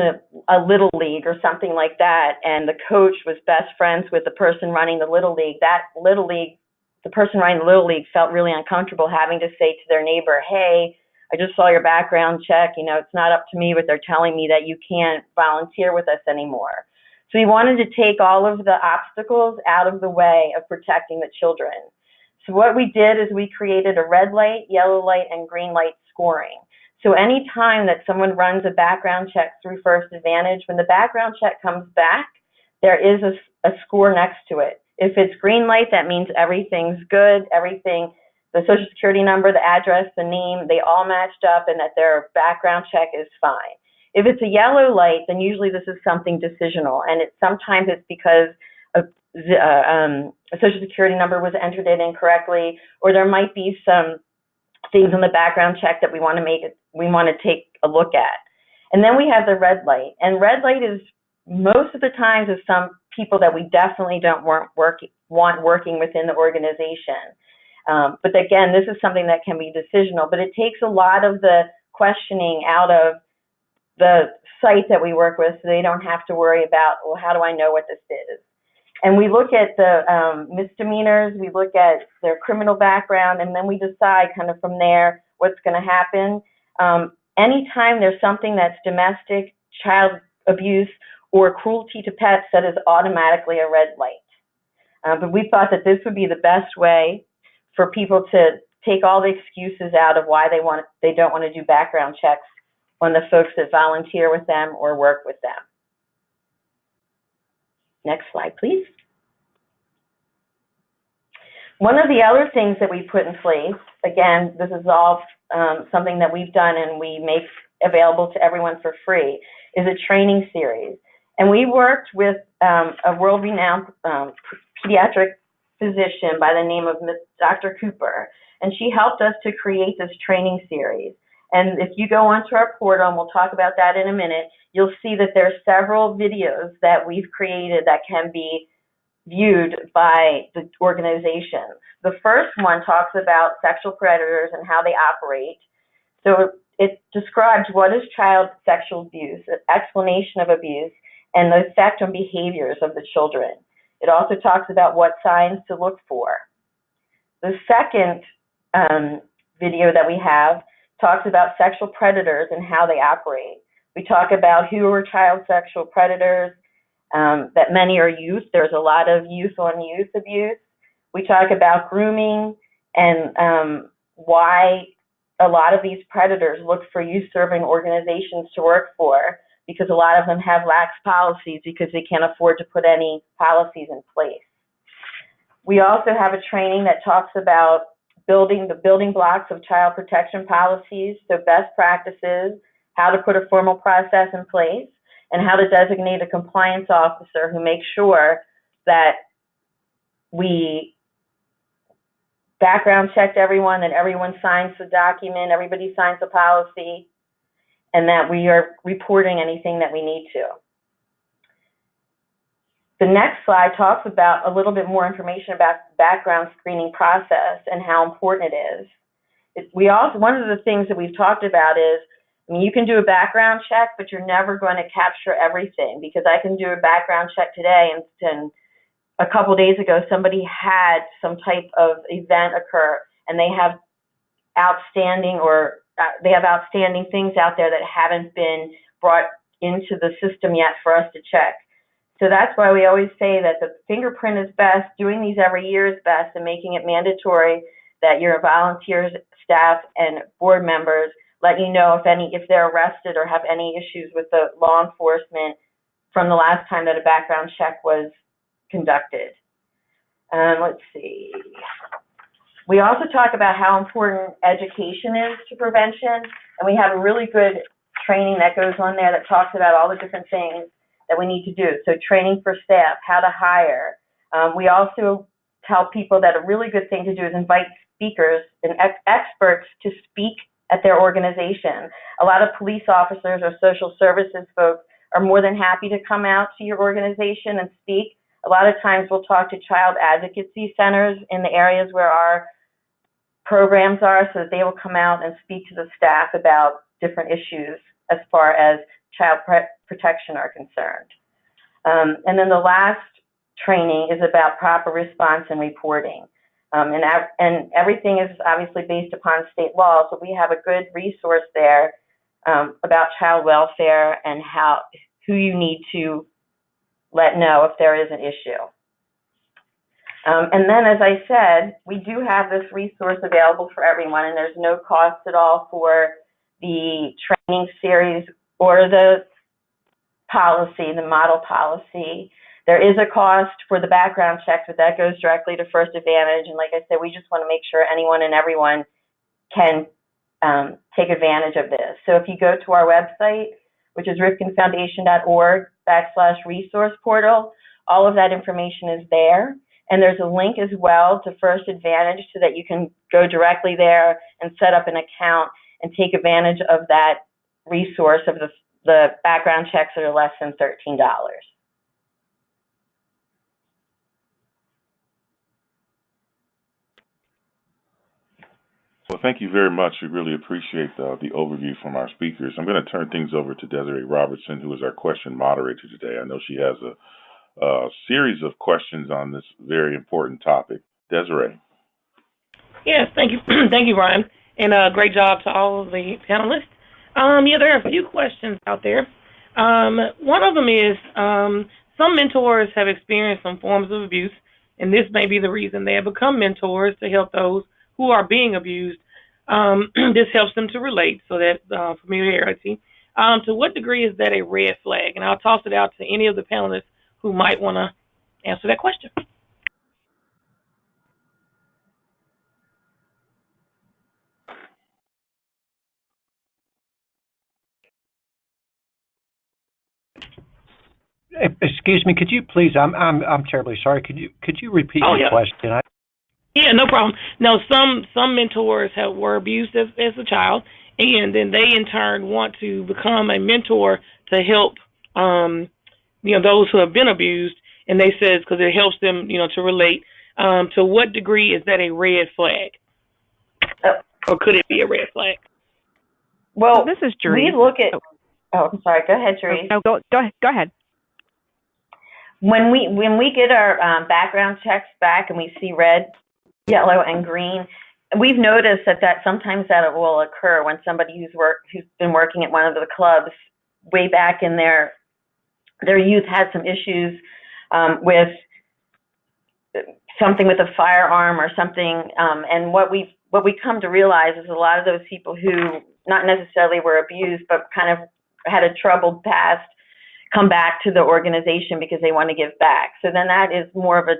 a little league or something like that, and the coach was best friends with the person running the little league, the person running the little league felt really uncomfortable having to say to their neighbor, hey, I just saw your background check, it's not up to me, but they're telling me that you can't volunteer with us anymore. So we wanted to take all of the obstacles out of the way of protecting the children. So what we did is we created a red light, yellow light, and green light scoring. So any time that someone runs a background check through First Advantage, when the background check comes back, there is a score next to it. If it's green light, that means everything's good, the Social Security number, the address, the name, they all matched up and that their background check is fine. If it's a yellow light, then usually this is something decisional, and sometimes it's because a Social Security number was entered in incorrectly, or there might be some things in the background check that we want to take a look at. And then we have the red light, and red light is most of the times is some people that we definitely don't want working within the organization. But again, this is something that can be decisional, but it takes a lot of the questioning out of the site that we work with, so they don't have to worry about, well, how do I know what this is? And we look at the misdemeanors, we look at their criminal background, and then we decide kind of from there what's going to happen. Anytime there's something that's domestic, child abuse, or cruelty to pets, that is automatically a red light. But we thought that this would be the best way for people to take all the excuses out of why they don't want to do background checks on the folks that volunteer with them or work with them. Next slide, please. One of the other things that we put in place, again, this is all something that we've done and we make available to everyone for free, is a training series. And we worked with a world-renowned pediatric physician by the name of Dr. Cooper, and she helped us to create this training series. And if you go onto our portal, and we'll talk about that in a minute, you'll see that there are several videos that we've created that can be viewed by the organization. The first one talks about sexual predators and how they operate. So it describes what is child sexual abuse, an explanation of abuse, and the effect on behaviors of the children. It also talks about what signs to look for. The second video that we have talks about sexual predators and how they operate. We talk about who are child sexual predators, that many are youth. There's a lot of youth on youth abuse. We talk about grooming and why a lot of these predators look for youth-serving organizations to work for, because a lot of them have lax policies because they can't afford to put any policies in place. We also have a training that talks about the building blocks of child protection policies, so best practices, how to put a formal process in place, and how to designate a compliance officer who makes sure that we background checked everyone, that everyone signs the document, everybody signs the policy, and that we are reporting anything that we need to. The next slide talks about a little bit more information about the background screening process and how important it is. One of the things that we've talked about is, I mean, you can do a background check, but you're never going to capture everything, because I can do a background check today and a couple days ago somebody had some type of event occur and they have outstanding things out there that haven't been brought into the system yet for us to check. So that's why we always say that the fingerprint is best, doing these every year is best, and making it mandatory that your volunteers, staff, and board members let you know if they're arrested or have any issues with the law enforcement from the last time that a background check was conducted. Let's see. We also talk about how important education is to prevention, and we have a really good training that goes on there that talks about all the different things that we need to do. So training for staff, how to hire. We also tell people that a really good thing to do is invite speakers and experts to speak at their organization. A lot of police officers or social services folks are more than happy to come out to your organization and speak. A lot of times we'll talk to child advocacy centers in the areas where our programs are, so that they will come out and speak to the staff about different issues as far as child protection are concerned. And then the last training is about proper response and reporting. And everything is obviously based upon state law, so we have a good resource there about child welfare and who you need to let know if there is an issue. And then, as I said, we do have this resource available for everyone, and there's no cost at all for the training series or the policy, the model policy. There is a cost for the background checks, but that goes directly to First Advantage. And like I said, we just want to make sure anyone and everyone can take advantage of this. So if you go to our website, which is rifkinfoundation.org/resource portal, all of that information is there. And there's a link as well to First Advantage so that you can go directly there and set up an account and take advantage of that resource of the background checks that are less than $13. Well, thank you very much. We really appreciate the overview from our speakers. I'm going to turn things over to Desiree Robertson, who is our question moderator today. I know she has a series of questions on this very important topic. Desiree. Yes, thank you. Thank you, Brian. And great job to all of the panelists. There are a few questions out there. One of them is some mentors have experienced some forms of abuse, and this may be the reason they have become mentors to help those who are being abused. This helps them to relate, so that familiarity. To what degree is that a red flag? And I'll toss it out to any of the panelists who might want to answer that question. Excuse me, could you please? I'm terribly sorry. Could you repeat your question? Yeah, no problem. No, some mentors were abused as a child, and then they in turn want to become a mentor to help those who have been abused, and they says because it helps them to relate. To what degree is that a red flag, or could it be a red flag? Well, so this is Therese. We look at. Oh, I'm sorry. Go ahead, Therese. No, go ahead. When we get our background checks back and we see red, yellow, and green, we've noticed that sometimes that will occur when somebody who's been working at one of the clubs way back in their youth had some issues with something with a firearm or something, and what we come to realize is a lot of those people who not necessarily were abused but kind of had a troubled past come back to the organization because they want to give back. So then that is more of a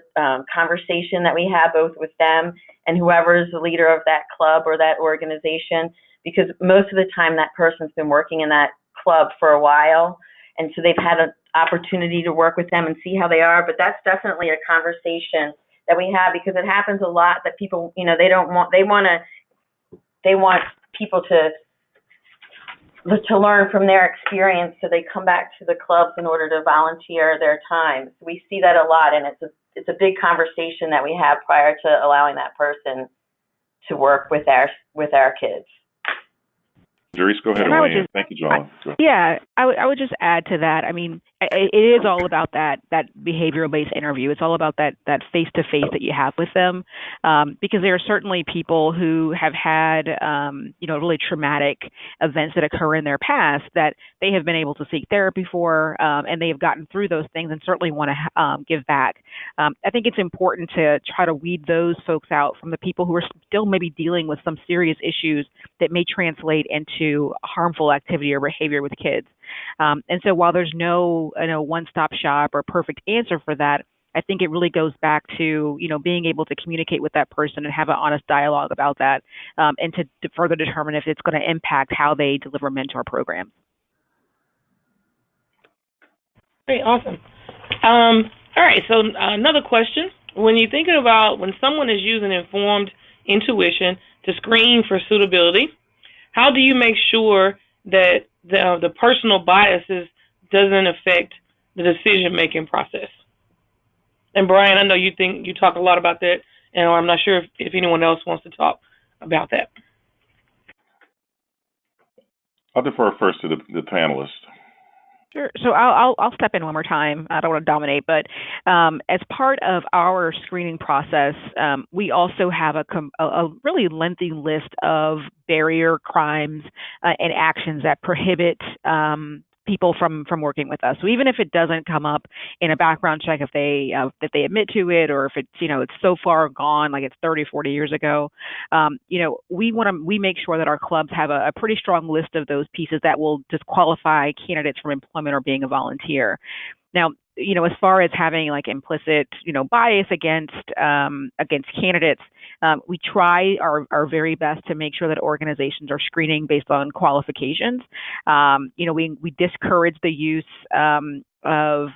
conversation that we have both with them and whoever is the leader of that club or that organization, because most of the time that person's been working in that club for a while, and so they've had an opportunity to work with them and see how they are. But that's definitely a conversation that we have, because it happens a lot that people, they want people to learn from their experience, so they come back to the clubs in order to volunteer their time. So we see that a lot, and it's a big conversation that we have prior to allowing that person to work with our kids. Therese, go ahead and weigh in. Thank you, John. Yeah, I would just add to that. I mean, it is all about that behavioral-based interview. It's all about that face-to-face that you have with them, because there are certainly people who have had, really traumatic events that occur in their past that they have been able to seek therapy for, and they have gotten through those things and certainly want to give back. I think it's important to try to weed those folks out from the people who are still maybe dealing with some serious issues that may translate into harmful activity or behavior with kids. And so while there's no one-stop shop or perfect answer for that, I think it really goes back to, being able to communicate with that person and have an honest dialogue about that, and to further determine if it's going to impact how they deliver mentor programs. Great, awesome. All right, so another question. When you're thinking about when someone is using informed intuition to screen for suitability, how do you make sure that the personal biases doesn't affect the decision-making process? And Brian, I know you talk a lot about that, and I'm not sure if anyone else wants to talk about that. I'll defer first to the panelists. Sure. So I'll step in one more time. I don't want to dominate, but as part of our screening process, we also have a really lengthy list of barrier crimes and actions that prohibit people from working with us. So even if it doesn't come up in a background check, if they admit to it, or if it's it's so far gone, like it's 30, 40 years ago, we make sure that our clubs have a pretty strong list of those pieces that will disqualify candidates from employment or being a volunteer. Now, as far as having like implicit, bias against candidates, we try our very best to make sure that organizations are screening based on qualifications. We discourage the use of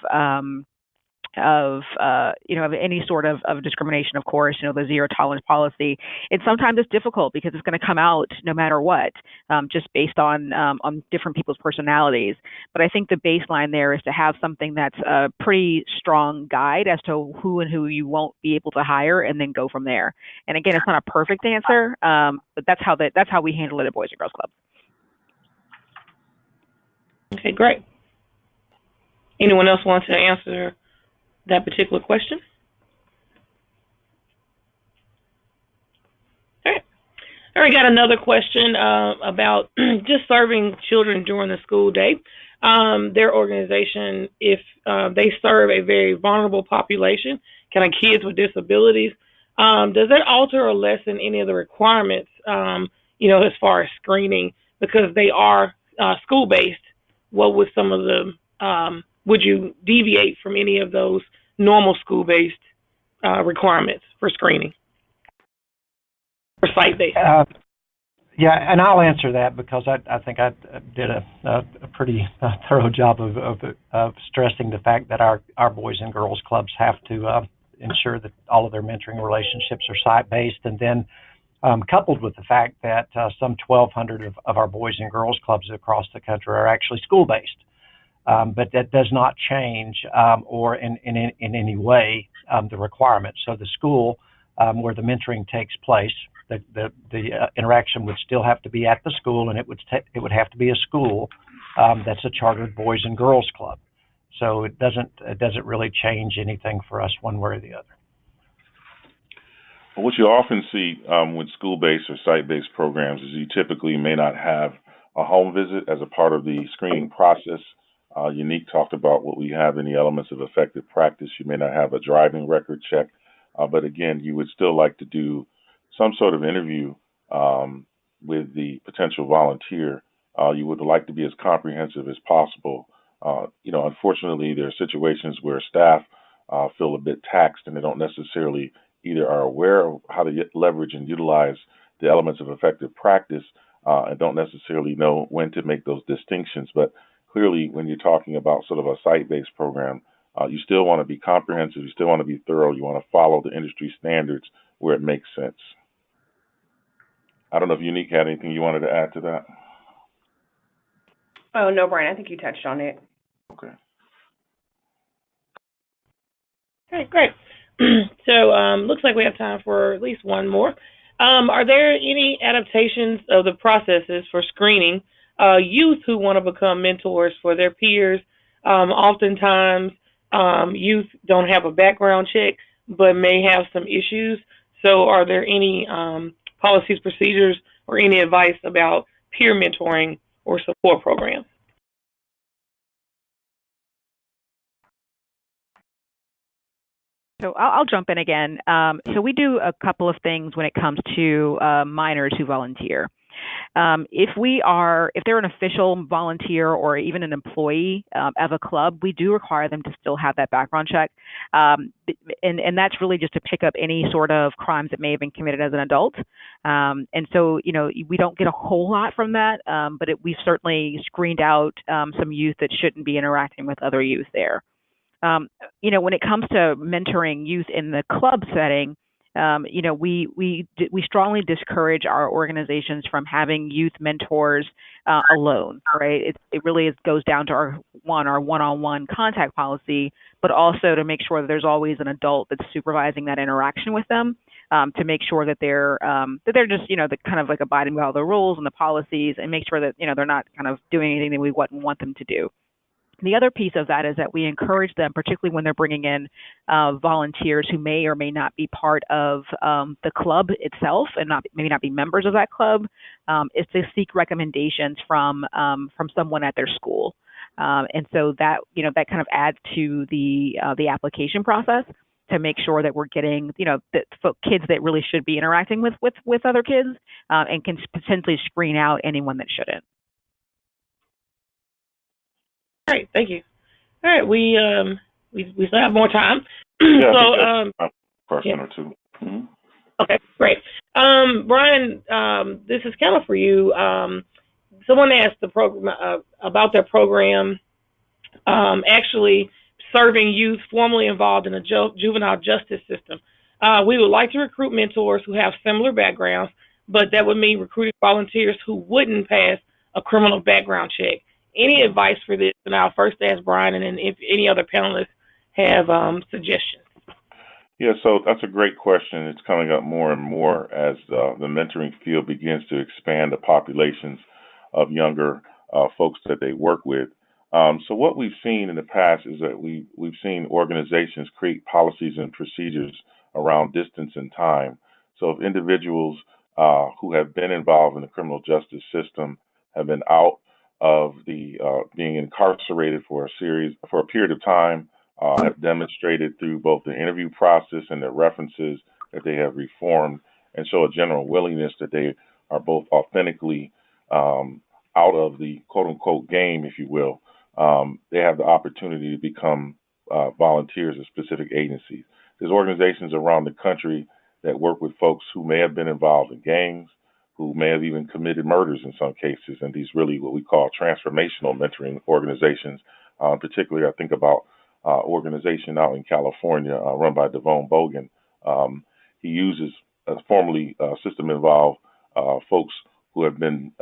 any sort of discrimination, of course, the zero tolerance policy. And sometimes it's difficult because it's going to come out no matter what, just based on different people's personalities. But I think the baseline there is to have something that's a pretty strong guide as to who and who you won't be able to hire, and then go from there. And again, it's not a perfect answer, but that's how we handle it at Boys and Girls Club. Okay, great. Anyone else want to answer that particular question? All right, got another question about just serving children during the school day. Their organization, if they serve a very vulnerable population, kind of kids with disabilities, does that alter or lessen any of the requirements, as far as screening, because they are school-based? What would some of the, would you deviate from any of those normal school-based requirements for screening, for site-based? Yeah, and I'll answer that because I think I did a pretty thorough job of stressing the fact that our Boys and Girls Clubs have to ensure that all of their mentoring relationships are site-based, and then coupled with the fact that some 1,200 of our Boys and Girls Clubs across the country are actually school-based. But that does not change or in any way the requirements. So the school where the mentoring takes place, the interaction would still have to be at the school, and it would have to be a school that's a chartered Boys and Girls Club. So it doesn't really change anything for us one way or the other. What you often see with school-based or site-based programs is you typically may not have a home visit as a part of the screening process. Unique talked about what we have in the elements of effective practice. You may not have a driving record check, but again, you would still like to do some sort of interview with the potential volunteer. You would like to be as comprehensive as possible. Unfortunately, there are situations where staff feel a bit taxed, and they don't necessarily either are aware of how to leverage and utilize the elements of effective practice, and don't necessarily know when to make those distinctions. But clearly, when you're talking about sort of a site-based program, you still want to be comprehensive, you still want to be thorough, you want to follow the industry standards where it makes sense. I don't know if Unique had anything you wanted to add to that. Oh, no, Brian, I think you touched on it. Okay. Okay, great. So looks like we have time for at least one more. Are there any adaptations of the processes for screening youth who want to become mentors for their peers? Oftentimes, youth don't have a background check, but may have some issues. So are there any policies, procedures, or any advice about peer mentoring or support programs? So I'll jump in again. So we do a couple of things when it comes to minors who volunteer. If they're an official volunteer or even an employee of a club, we do require them to still have that background check. And that's really just to pick up any sort of crimes that may have been committed as an adult. And so, we don't get a whole lot from that, but we've certainly screened out some youth that shouldn't be interacting with other youth there. When it comes to mentoring youth in the club setting, we strongly discourage our organizations from having youth mentors alone, right? It really goes down to our one-on-one contact policy, but also to make sure that there's always an adult that's supervising that interaction with them, to make sure that they're just, the kind of like abiding by all the rules and the policies, and make sure that, they're not kind of doing anything that we wouldn't want them to do. The other piece of that is that we encourage them, particularly when they're bringing in volunteers who may or may not be part of the club itself and maybe not be members of that club, is to seek recommendations from someone at their school. And so that, that kind of adds to the application process to make sure that we're getting, the kids that really should be interacting with other kids, and can potentially screen out anyone that shouldn't. All right, thank you. All right, we still have more time. Yeah, So, a question or two. Mm-hmm. Okay, great. Brian, this is kind of for you. Someone asked the program about their program, actually serving youth formerly involved in the juvenile justice system. We would like to recruit mentors who have similar backgrounds, but that would mean recruiting volunteers who wouldn't pass a criminal background check. Any advice for this? And I'll first ask Brian, and then if any other panelists have suggestions. Yeah, so that's a great question. It's coming up more and more as the mentoring field begins to expand the populations of younger folks that they work with. So what we've seen in the past is that we've seen organizations create policies and procedures around distance and time. So if individuals who have been involved in the criminal justice system have been out of the being incarcerated for a period of time, have demonstrated through both the interview process and their references that they have reformed, and show a general willingness that they are both authentically out of the quote-unquote game, if you will. They have the opportunity to become volunteers at specific agencies. There's organizations around the country that work with folks who may have been involved in gangs, who may have even committed murders in some cases, and these really what we call transformational mentoring organizations. Particularly, I think about organization out in California run by Devone Bogan. He uses formerly system-involved folks who have been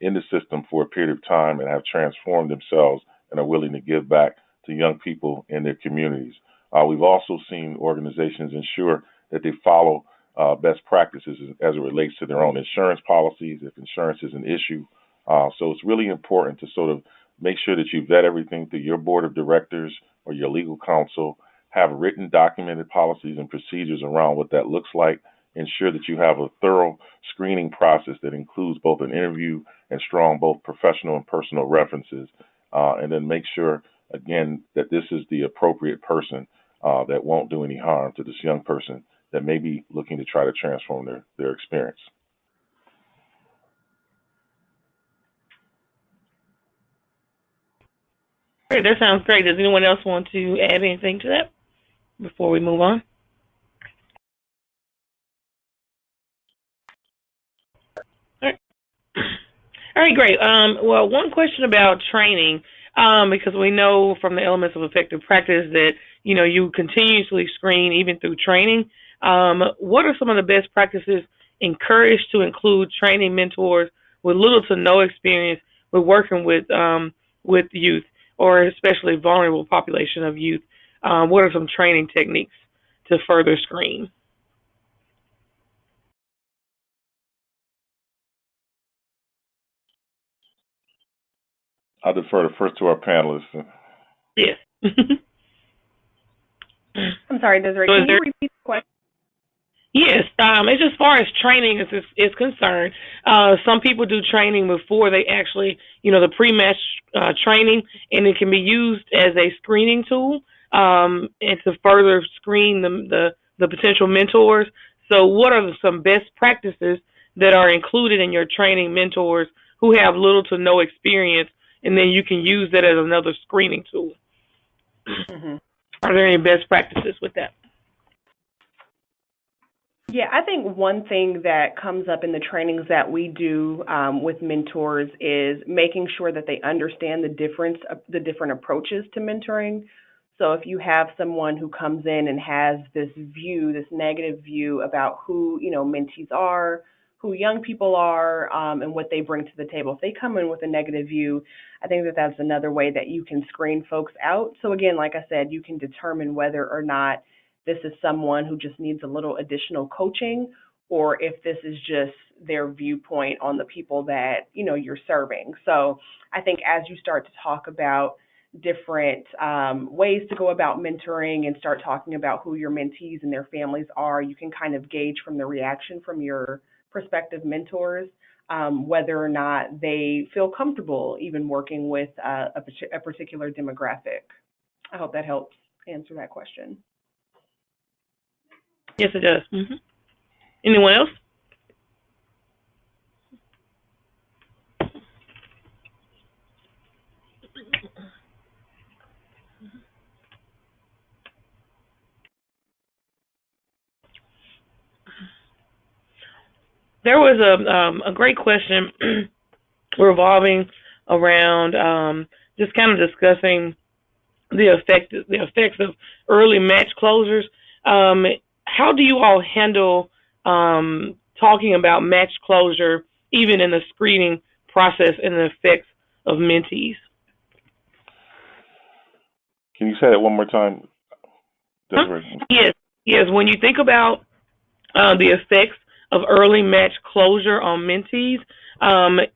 in the system for a period of time and have transformed themselves and are willing to give back to young people in their communities. We've also seen organizations ensure that they follow best practices as it relates to their own insurance policies, if insurance is an issue. So it's really important to sort of make sure that you vet everything through your board of directors or your legal counsel, have written documented policies and procedures around what that looks like, ensure that you have a thorough screening process that includes both an interview and strong both professional and personal references, and then make sure, again, that this is the appropriate person that won't do any harm to this young person that may be looking to try to transform their experience. Great, that sounds great. Does anyone else want to add anything to that before we move on? All right, great. Well, one question about training, because we know from the elements of effective practice that, you continuously screen even through training. What are some of the best practices encouraged to include training mentors with little to no experience with working with youth, or especially vulnerable population of youth? What are some training techniques to further screen? I'll defer first to our panelists. Yes. I'm sorry, Desiree, can you repeat the question? Yes, it's as far as training is concerned. Some people do training before they actually, the pre-match training, and it can be used as a screening tool and to further screen the potential mentors. So what are some best practices that are included in your training mentors who have little to no experience, and then you can use that as another screening tool? Mm-hmm. Are there any best practices with that? Yeah, I think one thing that comes up in the trainings that we do with mentors is making sure that they understand the different approaches to mentoring. So if you have someone who comes in and has this negative view about who, mentees are, who young people are, and what they bring to the table, if they come in with a negative view, I think that that's another way that you can screen folks out. So again, like I said, you can determine whether or not this is someone who just needs a little additional coaching, or if this is just their viewpoint on the people that, you're serving. So I think as you start to talk about different ways to go about mentoring and start talking about who your mentees and their families are, you can kind of gauge from the reaction from your prospective mentors whether or not they feel comfortable even working with a particular demographic. I hope that helps answer that question. Yes, it does. Anyone else? There was a great question revolving around just kind of discussing the effects of early match closures. How do you all handle talking about match closure, even in the screening process, and the effects of mentees? Can you say that one more time? Yes. When you think about the effects of early match closure on mentees,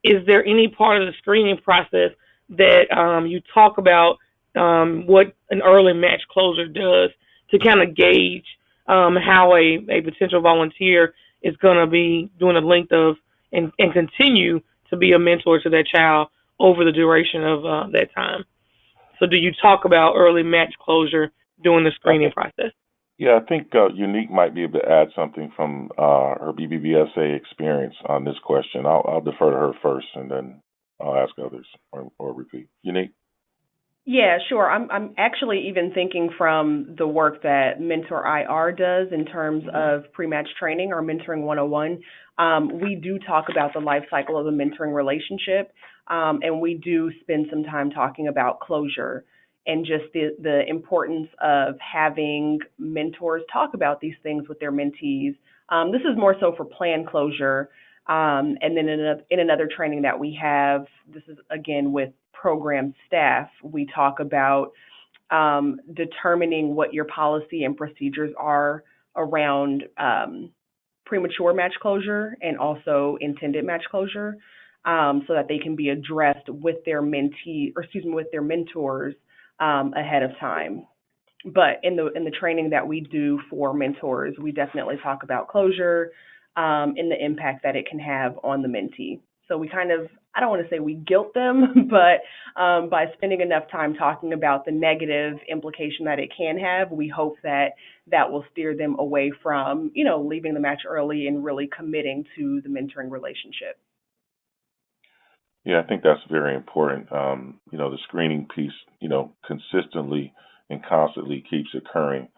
is there any part of the screening process that you talk about what an early match closure does to kind of gauge how a potential volunteer is going to be doing the length of and continue to be a mentor to that child over the duration of that time? So do you talk about early match closure during the screening process? Yeah, I think Unique might be able to add something from her BBBSA experience on this question. I'll defer to her first, and then I'll ask others or repeat. Unique? Yeah, sure. I'm actually even thinking from the work that Mentor IR does in terms of pre-match training or Mentoring 101. We do talk about the life cycle of a mentoring relationship, and we do spend some time talking about closure and just the importance of having mentors talk about these things with their mentees. This is more so for plan closure. And then in another training that we have, this is again with program staff, we talk about determining what your policy and procedures are around premature match closure and also intended match closure, so that they can be addressed with their with their mentors ahead of time. But in the training that we do for mentors, we definitely talk about closure and the impact that it can have on the mentee. So we kind of, I don't want to say we guilt them, but by spending enough time talking about the negative implication that it can have, we hope that will steer them away from, leaving the match early and really committing to the mentoring relationship. Yeah, I think that's very important. The screening piece, consistently and constantly keeps occurring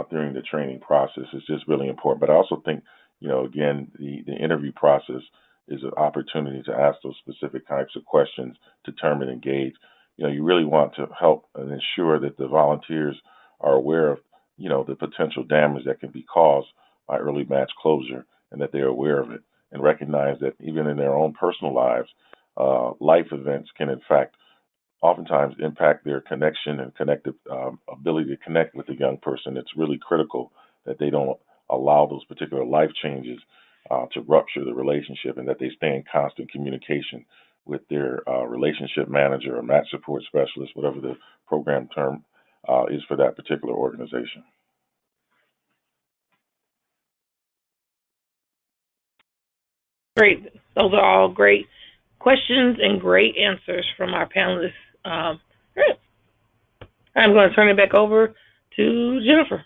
during the training process. It's just really important. But I also think, again, the interview process is an opportunity to ask those specific types of questions, determine, engage. You really want to help and ensure that the volunteers are aware of, the potential damage that can be caused by early match closure, and that they're aware of it and recognize that even in their own personal lives, life events can, in fact, oftentimes impact their connection and connective ability to connect with the young person. It's really critical that they don't allow those particular life changes to rupture the relationship, and that they stay in constant communication with their relationship manager or match support specialist, whatever the program term is for that particular organization. Great. Those are all great questions and great answers from our panelists. Great. I'm going to turn it back over to Jennifer.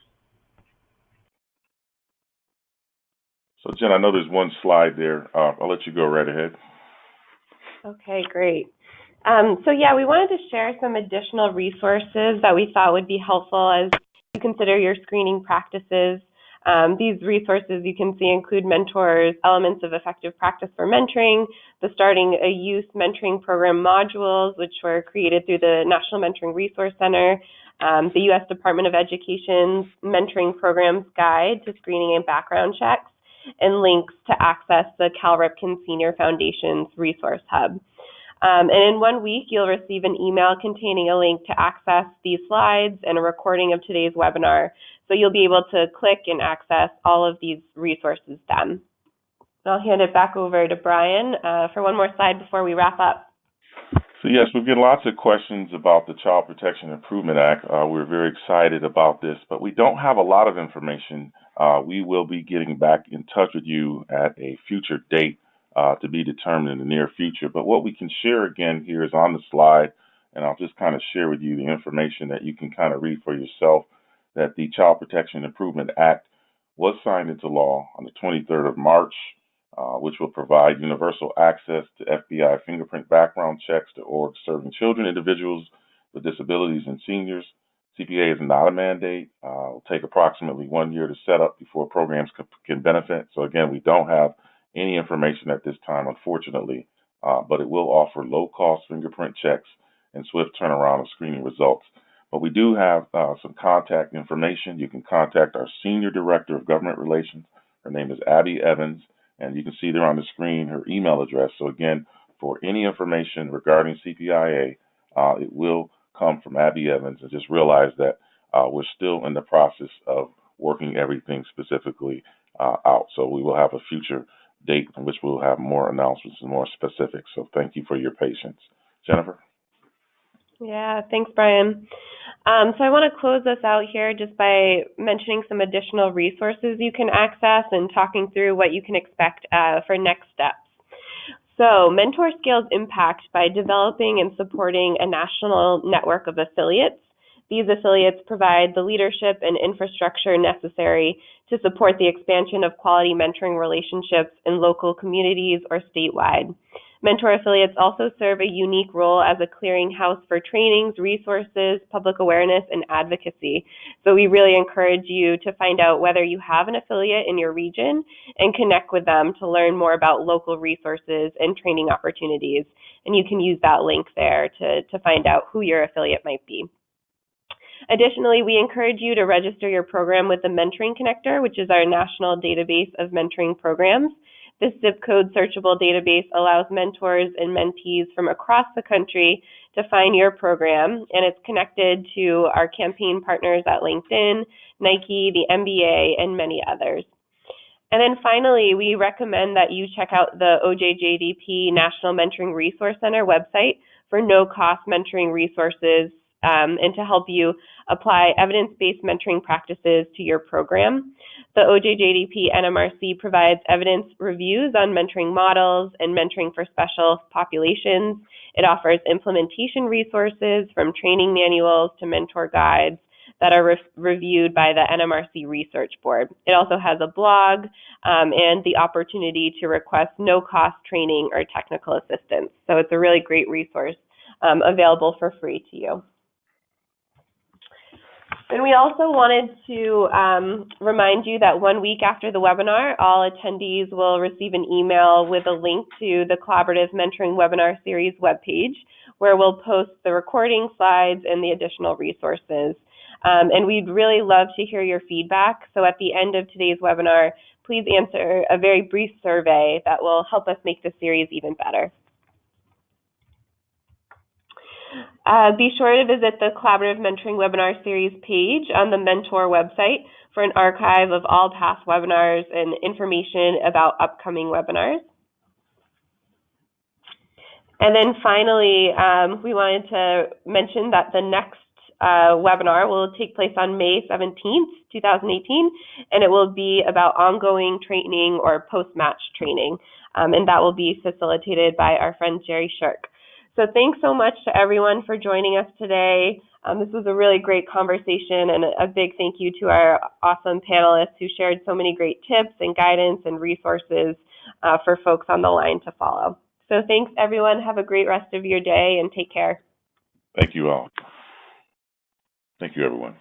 So, Jen, I know there's one slide there. I'll let you go right ahead. Okay, great. We wanted to share some additional resources that we thought would be helpful as you consider your screening practices. These resources you can see include mentors, elements of effective practice for mentoring, the Starting a Youth Mentoring Program modules, which were created through the National Mentoring Resource Center, the U.S. Department of Education's Mentoring Programs Guide to Screening and Background Checks, and links to access the Cal Ripken Senior Foundation's Resource Hub. And in 1 week, you'll receive an email containing a link to access these slides and a recording of today's webinar. So you'll be able to click and access all of these resources then. I'll hand it back over to Brian for one more slide before we wrap up. So yes, we've got lots of questions about the Child Protection Improvement Act. We're very excited about this, but we don't have a lot of information. We will be getting back in touch with you at a future date to be determined in the near future. But what we can share again here is on the slide, and I'll just kind of share with you the information that you can kind of read for yourself, that the Child Protection Improvement Act was signed into law on the 23rd of March, which will provide universal access to FBI fingerprint background checks to orgs serving children, individuals with disabilities, and seniors. CPA is not a mandate. It will take approximately 1 year to set up before programs can benefit. So again, we don't have any information at this time, unfortunately, but it will offer low-cost fingerprint checks and swift turnaround of screening results. But we do have some contact information. You can contact our Senior Director of Government Relations. Her name is Abby Evans, and you can see there on the screen her email address. So again, for any information regarding CPIA, it will come from Abby Evans, and just realize that we're still in the process of working everything specifically out. So we will have a future date in which we'll have more announcements and more specifics. So thank you for your patience. Jennifer? Yeah, thanks, Brian. So I want to close this out here just by mentioning some additional resources you can access and talking through what you can expect for next steps. So Mentor scales impact by developing and supporting a national network of affiliates. These affiliates provide the leadership and infrastructure necessary to support the expansion of quality mentoring relationships in local communities or statewide. Mentor affiliates also serve a unique role as a clearinghouse for trainings, resources, public awareness, and advocacy. So we really encourage you to find out whether you have an affiliate in your region and connect with them to learn more about local resources and training opportunities. And you can use that link there to find out who your affiliate might be. Additionally, we encourage you to register your program with the Mentoring Connector, which is our national database of mentoring programs. This zip code searchable database allows mentors and mentees from across the country to find your program, and it's connected to our campaign partners at LinkedIn, Nike, the NBA, and many others. And then finally, we recommend that you check out the OJJDP National Mentoring Resource Center website for no-cost mentoring resources and to help you apply evidence-based mentoring practices to your program. The OJJDP NMRC provides evidence reviews on mentoring models and mentoring for special populations. It offers implementation resources from training manuals to mentor guides that are reviewed by the NMRC Research Board. It also has a blog and the opportunity to request no-cost training or technical assistance. So it's a really great resource available for free to you. And we also wanted to remind you that 1 week after the webinar, all attendees will receive an email with a link to the Collaborative Mentoring Webinar Series webpage, where we'll post the recording, slides, and the additional resources. And we'd really love to hear your feedback. So at the end of today's webinar, please answer a very brief survey that will help us make the series even better. Be sure to visit the Collaborative Mentoring Webinar Series page on the Mentor website for an archive of all past webinars and information about upcoming webinars. And then finally, we wanted to mention that the next webinar will take place on May 17th, 2018, and it will be about ongoing training or post-match training, and that will be facilitated by our friend Jerry Shirk. So thanks so much to everyone for joining us today. This was a really great conversation, and a big thank you to our awesome panelists who shared so many great tips and guidance and resources for folks on the line to follow. So thanks, everyone. Have a great rest of your day, and take care. Thank you all. Thank you, everyone.